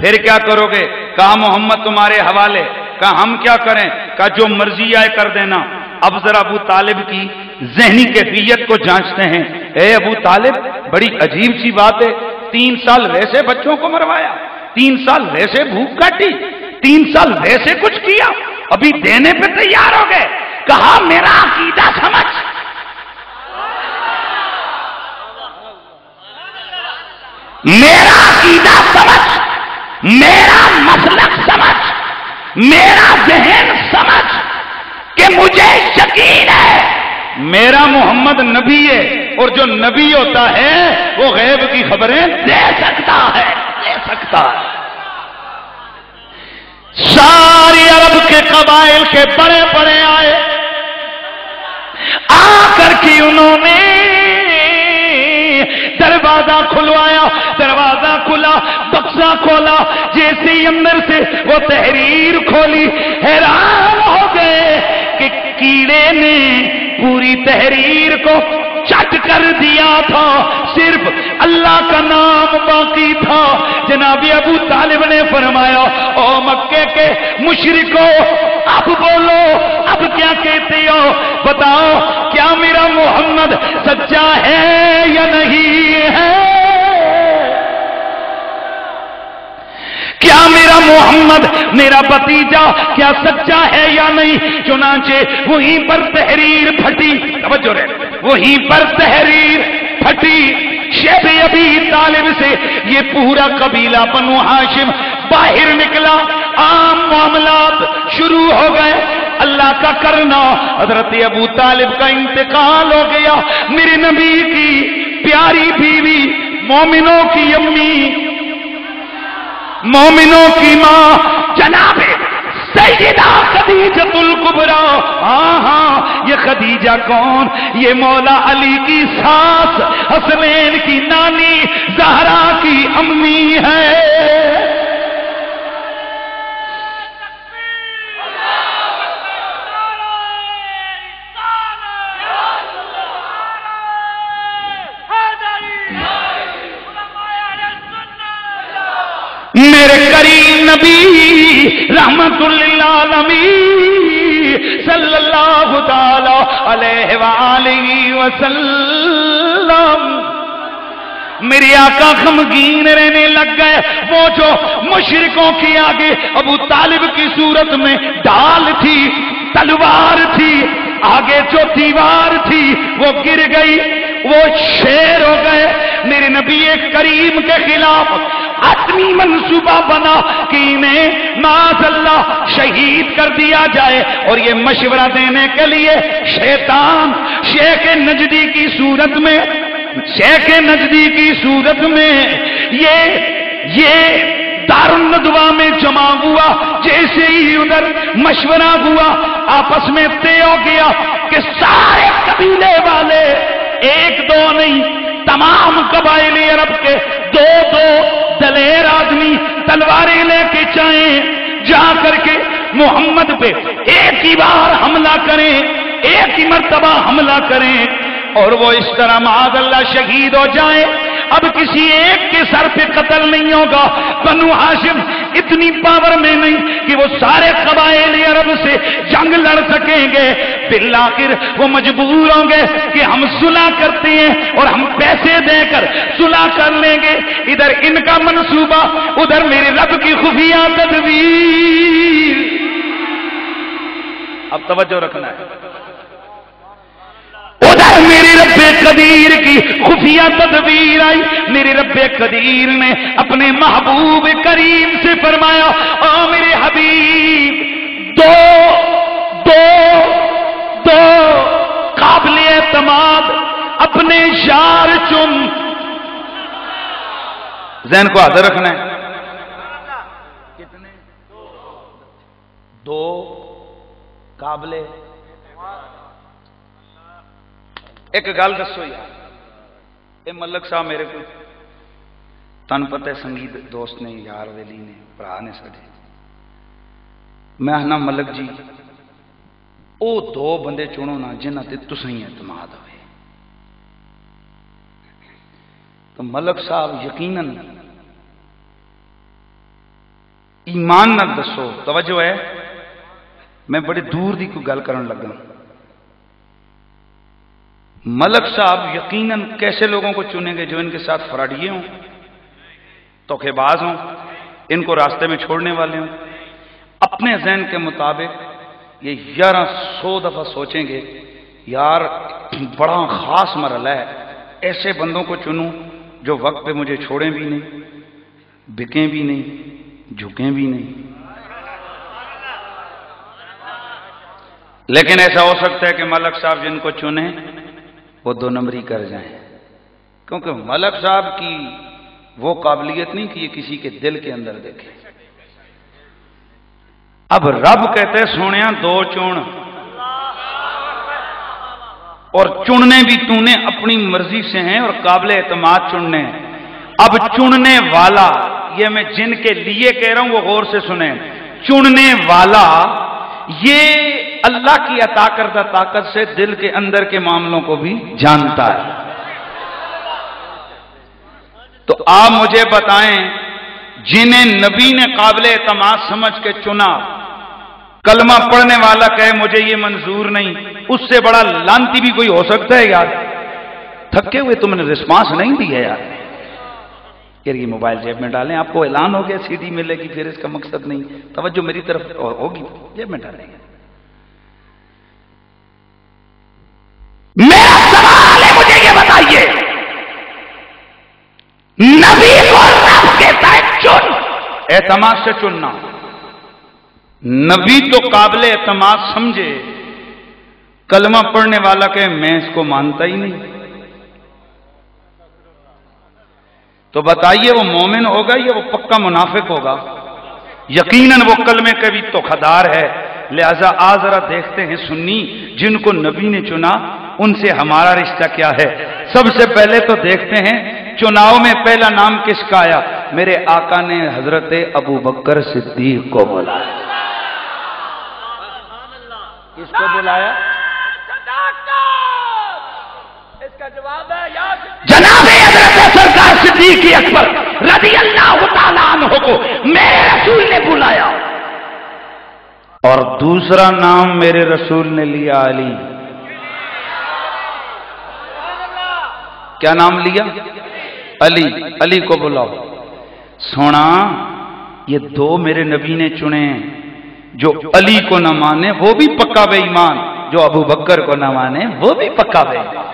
پھر کیا کرو گے؟ کہا محمد تمہارے حوالے۔ کہا ہم کیا کریں؟ کہا جو مرضی آئے کر دینا۔ اب ذرا ابو طالب کی ذہنی کیفیت کو جانچتے ہیں۔ اے ابو طالب، بڑی عجیب سی بات ہے، 3 سال ویسے بچوں کو مروایا، 3 سال ویسے بھوک کاٹی، 3 سال ویسے کچھ کیا، ابھی دینے پہ تیار ہو گئے۔ کہا میرا عقیدہ سمجھ، میرا عقیدہ سمجھ، میرا مسلک سمجھ، میرا ذہن سمجھ کہ مجھے یقین ہے میرا محمد نبی ہے، اور جو نبی ہوتا ہے وہ غیب کی خبریں دے سکتا ہے، دے سکتا ہے۔ ساری عرب کے قبائل کے بڑے بڑے آئے، آ کر کے انہوں نے دروازہ کھلوایا، دروازہ کھلا، بکسا کھولا، جیسے ہی اندر سے وہ تحریر کھولی، حیران ہو گئے کہ کیڑے نے پوری تحریر کو چٹ کر دیا تھا، صرف اللہ کا نام باقی تھا۔ جناب ابو طالب نے فرمایا، او مکے کے مشرکو، اب بولو، اب کیا کہتے ہو؟ بتاؤ کیا میرا محمد سچا ہے یا نہیں ہے؟ کیا میرا محمد میرا بھتیجا کیا سچا ہے یا نہیں؟ چنانچہ وہیں پر تحریر پھٹی، توجہ رہے، وہیں پر تحریر پھٹی۔ شیخ ابی طالب سے یہ پورا قبیلہ بنو ہاشم باہر نکلا، عام معاملات شروع ہو گئے۔ اللہ کا کرنا، حضرت ابو طالب کا انتقال ہو گیا، میرے نبی کی پیاری بیوی، مومنوں کی امی، مومنوں کی ماں جناب سیدہ خدیجہ الکبریٰ۔ ہاں یہ خدیجہ کون؟ یہ مولا علی کی ساس، حسنین کی نانی، زہرا کی امی ہے۔ میرے کریم نبی رحمت للعالمین صلی اللہ تعالی علیہ وآلہ وسلم، میرے آقا غمگین رہنے لگ گئے۔ وہ جو مشرکوں کے آگے ابو طالب کی صورت میں ڈال تھی، تلوار تھی، آگے جو دیوار تھی وہ گر گئی، وہ شیر ہو گئے۔ میرے نبی کریم کے خلاف حتمی منصوبہ بنا کہ انہیں معاذ اللہ شہید کر دیا جائے، اور یہ مشورہ دینے کے لیے شیطان شیخ نجدی کی صورت میں، شیخ نجدی کی صورت میں یہ دارالندوا میں جمع ہوا۔ جیسے ہی ادھر مشورہ ہوا، آپس میں طے ہو گیا کہ سارے قبیلے والے، ایک دو نہیں، تمام قبائل عرب کے 2 دلیر آدمی تلواریں لے کے جائیں، جا کر کے محمد پہ ایک ہی بار حملہ کریں، ایک ہی مرتبہ حملہ کریں، اور وہ اس طرح معاذ اللہ شہید ہو جائیں۔ اب کسی ایک کے سر پہ قتل نہیں ہوگا، بنو ہاشم اتنی پاور میں نہیں کہ وہ سارے قبائل عرب سے جنگ لڑ سکیں گے۔ بالآخر وہ مجبور ہوں گے کہ ہم صلح کرتے ہیں اور ہم پیسے دے کر صلح کر لیں گے۔ ادھر ان کا منصوبہ، ادھر میرے رب کی خفیہ تدبیر۔ اب توجہ رکھنا ہے، ادھر میرے رب قدیر کی خفیہ تدبیر آئی۔ میرے رب قدیر نے اپنے محبوب کریم سے فرمایا، او میرے حبیب، دو قابل اعتماد اپنے یار چن۔ ذہن کو حاضر رکھنا ہے، کتنے؟ 2 قابل۔ ایک گل دسو یار، یہ ملک صاحب میرے کو تن پتہ سنگیت دوست نے، یار ویلی نے، برا نے سارے، میں آنا ملک جی او 2 بندے چنو نا جنہ تے تساں ہی اعتماد ہوئے۔ تو ملک صاحب یقیناً ایمان نہ دسو. توجہ ہے, میں بڑے دور دی کوئی گل کرن لگا. ملک صاحب یقیناً کیسے لوگوں کو چنیں گے جو ان کے ساتھ فراڈیے ہوں, دھوکے باز ہوں, ان کو راستے میں چھوڑنے والے ہوں. اپنے ذہن کے مطابق یہ 1100 دفعہ سوچیں گے یار بڑا خاص مرحلہ ہے, ایسے بندوں کو چنوں جو وقت پہ مجھے چھوڑیں بھی نہیں, بکیں بھی نہیں, جھکیں بھی نہیں. لیکن ایسا ہو سکتا ہے کہ ملک صاحب جن کو چنیں وہ 2 نمبری کر جائیں, کیونکہ ملک صاحب کی وہ قابلیت نہیں کہ یہ کسی کے دل کے اندر دیکھے. اب رب کہتے سونیا 2 چن, اور چننے بھی تو نے اپنی مرضی سے ہیں اور قابل اعتماد چننے ہیں. اب چننے والا, یہ میں جن کے لیے کہہ رہا ہوں وہ غور سے سنیں, چننے والا یہ اللہ کی عطا کردہ طاقت سے دل کے اندر کے معاملوں کو بھی جانتا ہے. تو آپ مجھے بتائیں جنہیں نبی نے قابل اعتماد سمجھ کے چنا, کلمہ پڑھنے والا کہے مجھے یہ منظور نہیں, اس سے بڑا لانتی بھی کوئی ہو سکتا ہے یار؟ تھکے ہوئے تم نے رسپانس نہیں دی ہے یار. یار یہ موبائل جیب میں ڈالیں, آپ کو اعلان ہو گیا CD ملے گی, پھر اس کا مقصد نہیں, توجہ میری طرف ہوگی, جیب میں ڈالیں گے. میرا سوال ہے, مجھے یہ بتائیے نبی کو رب کہتا ہے چن, اعتماد سے چننا. نبی تو قابل اعتماد سمجھے, کلمہ پڑھنے والا کہ میں اس کو مانتا ہی نہیں. تو بتائیے وہ مومن ہوگا یا وہ پکا منافق ہوگا؟ یقیناً وہ کلمے کا بھی دھوکھادار ہے. لہذا آج ذرا دیکھتے ہیں سنی جن کو نبی نے چنا ان سے ہمارا رشتہ کیا ہے. سب سے پہلے تو دیکھتے ہیں چناؤ میں پہلا نام کس کا آیا. میرے آقا نے حضرت ابو بکر صدیق کو بلایا. کس کو بلایا؟ اس کا جواب ہے جناب حضرت سرکار صدیق اکبر رضی اللہ تعالیٰ عنہ کو میرے رسول نے بلایا. اور دوسرا نام میرے رسول نے لیا علی. کیا نام لیا؟ علی. علی کو بلاؤ. سونا یہ 2 میرے نبی نے چنے, جو علی کو نہ مانے وہ بھی پکا بے ایمان, جو ابو بکر کو نہ مانے وہ بھی پکا بے ایمان.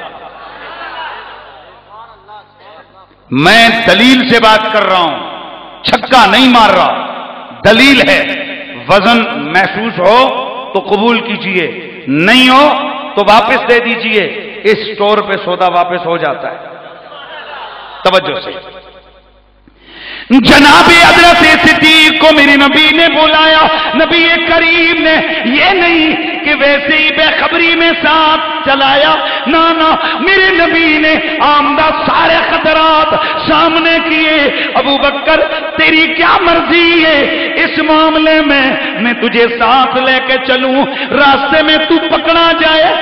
میں دلیل سے بات کر رہا ہوں, چھکا نہیں مار رہا, دلیل ہے. وزن محسوس ہو تو قبول کیجئے, نہیں ہو تو واپس دے دیجئے. اس سٹور پہ سودا واپس ہو جاتا ہے. توجہ سے جناب حضرت صدیق کو میرے نبی نے بلایا. نبی کریم نے یہ نہیں کہ ویسے ہی بے خبری میں ساتھ چلایا, نہ میرے نبی نے آمدہ سارے خطرات سامنے کیے. ابو بکر تیری کیا مرضی ہے اس معاملے میں تجھے ساتھ لے کے چلوں, راستے میں تو پکڑا جائے,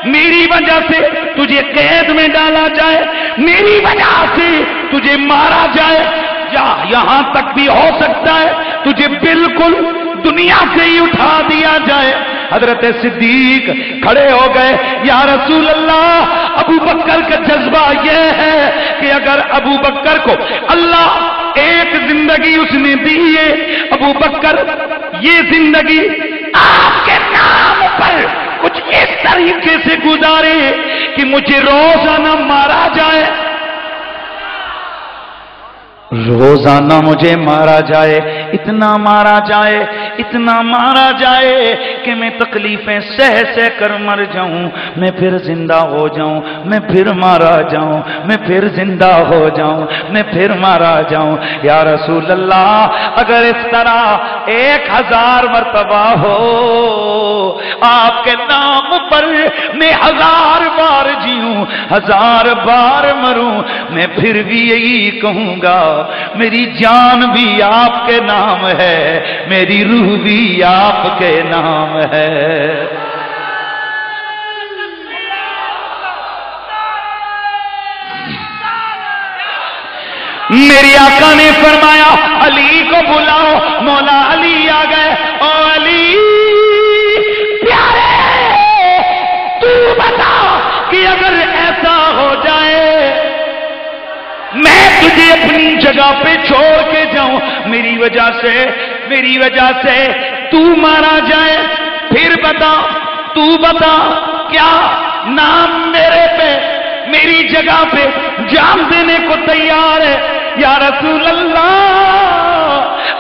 میری وجہ سے تجھے قید میں ڈالا جائے, میری وجہ سے تجھے مارا جائے, یا یہاں تک بھی ہو سکتا ہے تجھے بالکل دنیا سے ہی اٹھا دیا جائے. حضرت صدیق کھڑے ہو گئے. یا رسول اللہ, ابو بکر کا جذبہ یہ ہے کہ اگر ابو بکر کو اللہ ایک زندگی اس نے دی ہے, ابو بکر یہ زندگی آپ کے نام پر کچھ اس طریقے سے گزارے کہ مجھے روزانہ مارا جائے, روزانہ مجھے مارا جائے, اتنا مارا جائے, اتنا مارا جائے کہ میں تکلیفیں سہ کر مر جاؤں, میں پھر زندہ ہو جاؤں, میں پھر مارا جاؤں, میں پھر زندہ ہو جاؤں, میں پھر مارا جاؤں. یا رسول اللہ, اگر اس طرح 1000 مرتبہ ہو آپ کے نام پر میں 1000 بار جیوں, 1000 بار مروں, میں پھر بھی یہی کہوں گا میری جان بھی آپ کے نام ہے, میری روح بھی آپ کے نام ہے. میری آقا نے فرمایا علی کو بلاؤ، مولا علی آ گئے۔ او علی پیارے، تو بتا کہ اگر ایسا ہو جائے میں تجھے اپنی جگہ پہ چھوڑ کے جاؤں، میری وجہ سے تو مارا جائے، پھر بتا کیا نام میرے پہ میری جگہ پہ جان دینے کو تیار ہے؟ یا رسول اللہ،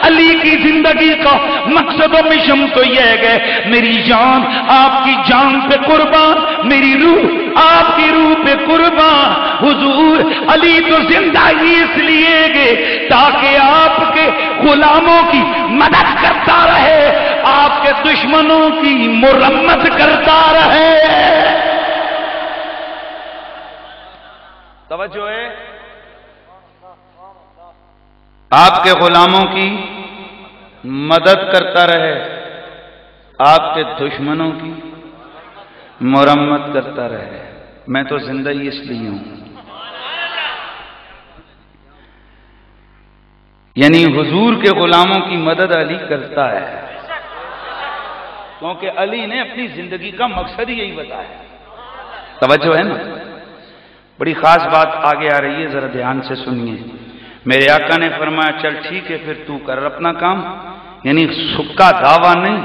علی کی زندگی کا مقصد و مشن تو یہ ہے کہ میری جان آپ کی جان پہ قربان، میری روح آپ کی روح پہ قربان۔ حضور علی تو زندہ ہی اس لیے گے تاکہ آپ کے غلاموں کی مدد کرتا رہے، آپ کے دشمنوں کی مرمت کرتا رہے۔ توجہ ہے؟ آپ کے غلاموں کی مدد کرتا رہے، آپ کے دشمنوں کی مرمت کرتا رہے۔ میں تو زندہ ہی اس لیے ہوں، یعنی حضور کے غلاموں کی مدد علی کرتا ہے، کیونکہ علی نے اپنی زندگی کا مقصد ہی یہی بتایا۔ توجہ ہے نا؟ بڑی خاص بات آگے آ رہی ہے، ذرا دھیان سے سنیے۔ میرے آقا نے فرمایا چل ٹھیک ہے پھر تو کر اپنا کام، یعنی سکا دعویٰ نہیں،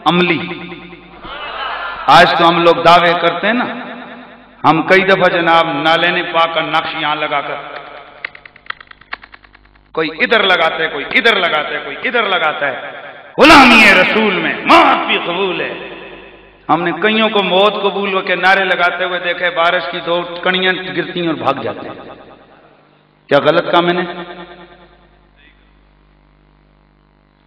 عملی۔ آج تو ہم لوگ دعوے کرتے ہیں نا، ہم کئی دفعہ جناب نالین پاک کا نقش یہاں لگا کر کوئی ادھر لگاتا ہے، کوئی ادھر لگاتا ہے، کوئی ادھر لگاتا ہے، غلامی رسول میں موت بھی قبول ہے۔ ہم نے کئیوں کو موت قبول ہو کے نعرے لگاتے ہوئے دیکھے، بارش کی دو کڑیاں گرتی ہیں اور بھاگ جاتے ہیں۔ کیا غلط کام میں نے؟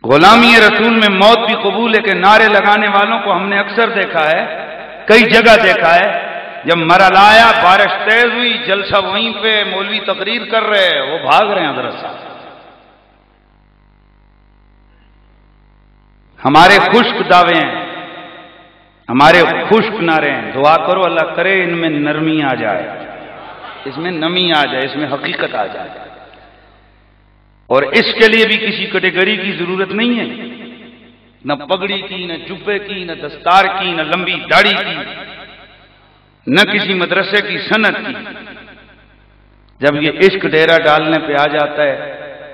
غلامی رسول میں موت بھی قبول ہے کہ نعرے لگانے والوں کو ہم نے اکثر دیکھا ہے، کئی جگہ دیکھا ہے، جب مرل آیا، بارش تیز ہوئی، جلسہ وہیں پہ مولوی تقریر کر رہے ہیں، وہ بھاگ رہے ہیں حضرت صاحب۔ ہمارے خشک دعوے ہیں، ہمارے خشک نعرے ہیں، دعا کرو اللہ کرے ان میں نرمی آ جائے، اس میں نمی آ جائے، اس میں حقیقت آ جائے۔ اور اس کے لیے بھی کسی کیٹیگری کی ضرورت نہیں ہے، نہ پگڑی کی، نہ جبے کی، نہ دستار کی، نہ لمبی داڑھی کی، نہ کسی مدرسے کی سند کی۔ جب یہ عشق ڈیرا ڈالنے پہ آ جاتا ہے،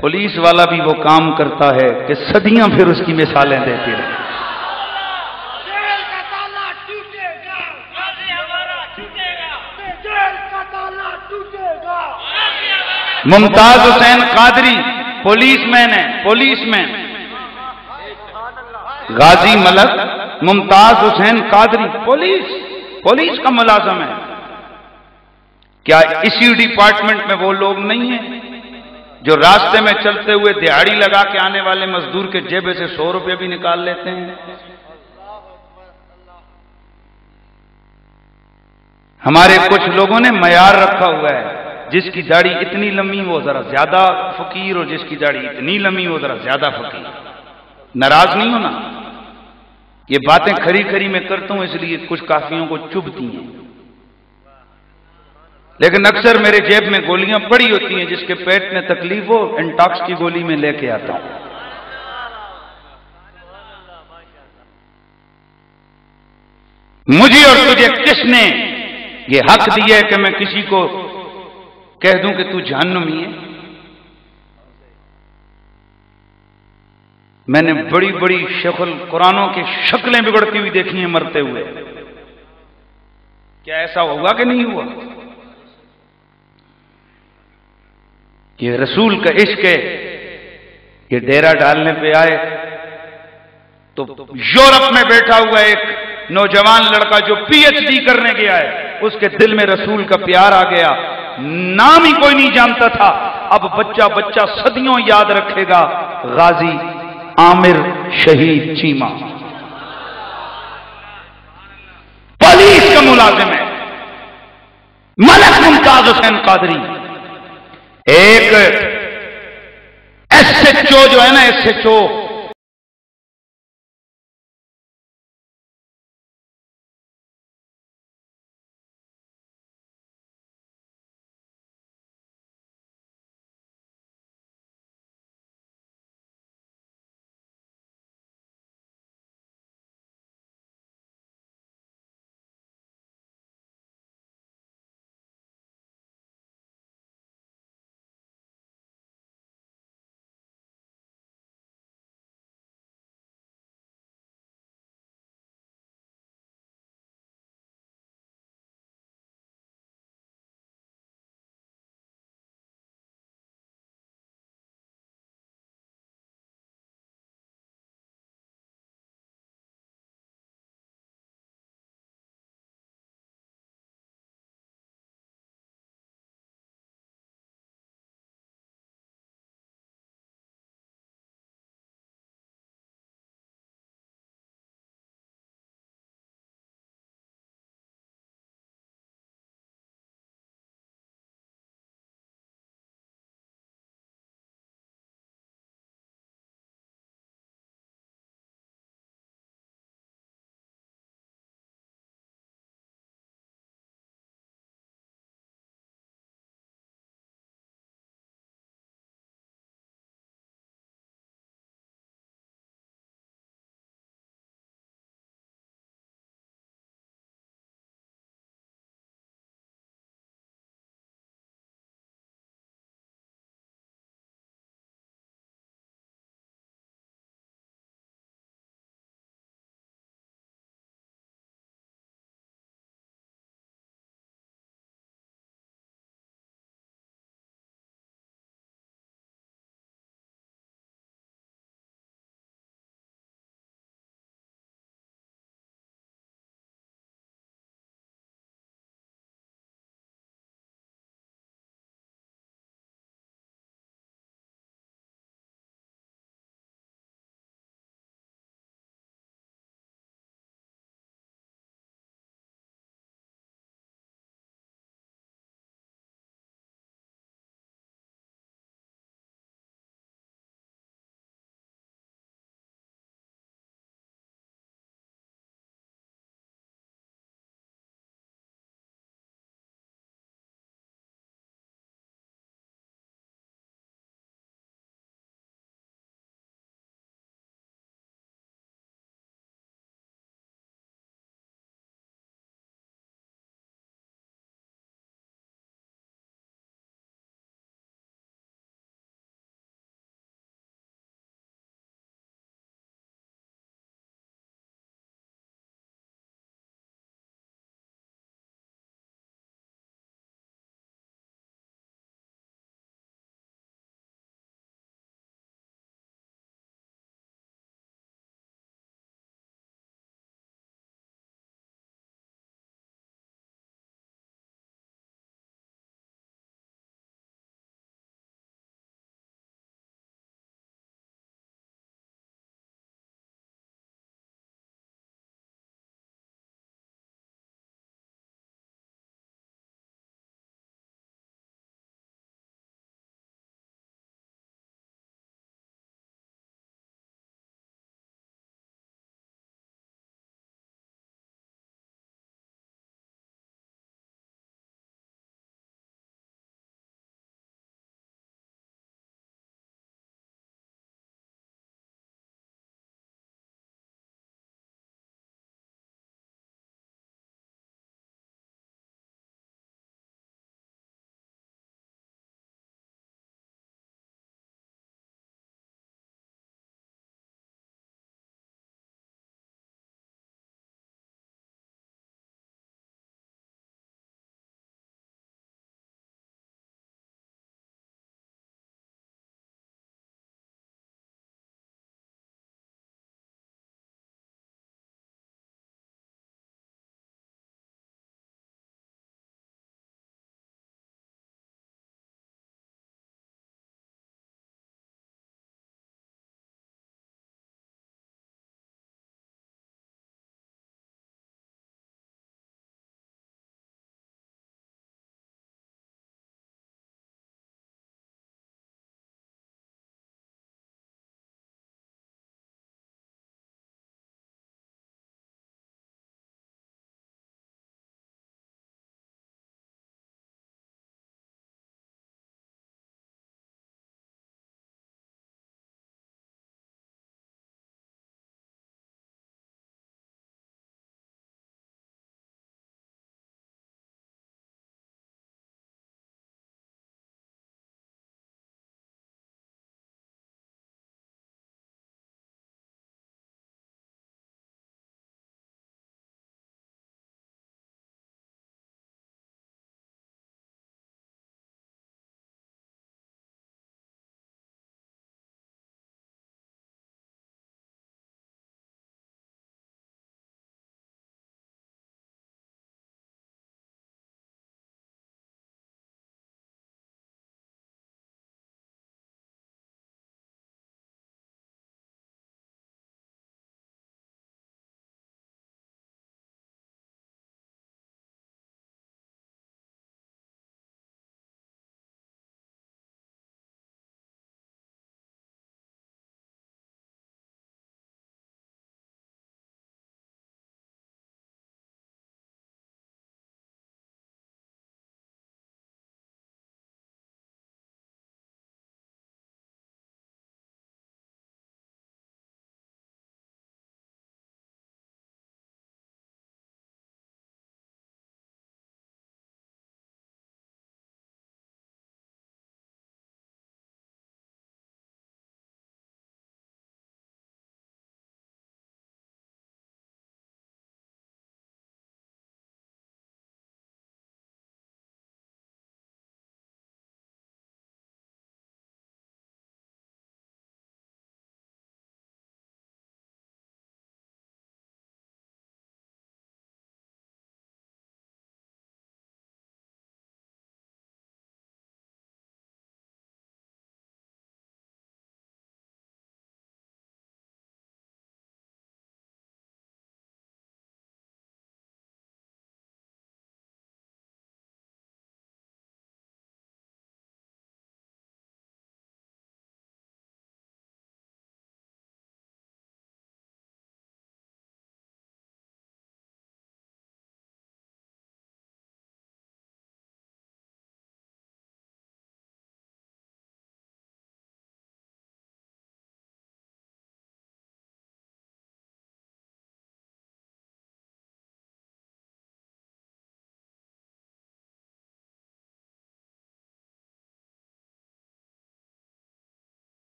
پولیس والا بھی وہ کام کرتا ہے کہ صدیاں پھر اس کی مثالیں دیتی رہے۔ ممتاز حسین قادری پولیس مین ہے، پولیس مین۔ غازی ملک ممتاز حسین قادری پولیس کا ملازم ہے۔ کیا اسی ڈپارٹمنٹ میں وہ لوگ نہیں ہیں جو راستے میں چلتے ہوئے دیہاڑی لگا کے آنے والے مزدور کے جیبے سے 100 روپے بھی نکال لیتے ہیں؟ ہمارے کچھ لوگوں نے معیار رکھا ہوا ہے، جس کی داڑھی اتنی لمبی وہ ذرا زیادہ فقیر، اور جس کی داڑھی اتنی لمبی وہ ذرا زیادہ فقیر۔ ناراض نہیں ہونا، یہ باتیں کھری کھری میں کرتا ہوں اس لیے کچھ کافیوں کو چبھتی ہیں، لیکن اکثر میرے جیب میں گولیاں پڑی ہوتی ہیں، جس کے پیٹ میں تکلیف ہو انٹاکس کی گولی میں لے کے آتا ہوں۔ مجھے اور تجھے کس نے یہ حق دیا ہے کہ میں کسی کو کہہ دوں کہ تو جہنمی ہے؟ میں نے بڑی بڑی شیخ القرآنوں کی شکلیں بگڑتی ہوئی دیکھی ہیں مرتے ہوئے۔ کیا ایسا ہوا کہ نہیں ہوا؟ یہ رسول کا عشق ہے، یہ ڈیرا ڈالنے پہ آئے تو یورپ میں بیٹھا ہوا ایک نوجوان لڑکا جو پی ایچ ڈی کرنے گیا ہے، اس کے دل میں رسول کا پیار آ گیا، نام ہی کوئی نہیں جانتا تھا، اب بچہ صدیوں یاد رکھے گا، غازی عامر شہید چیمہ، پولیس کا ملازم ہے، ملک ممتاز حسین قادری۔ ایک ایس ایچ او جو ہے نا، ایس ایچ او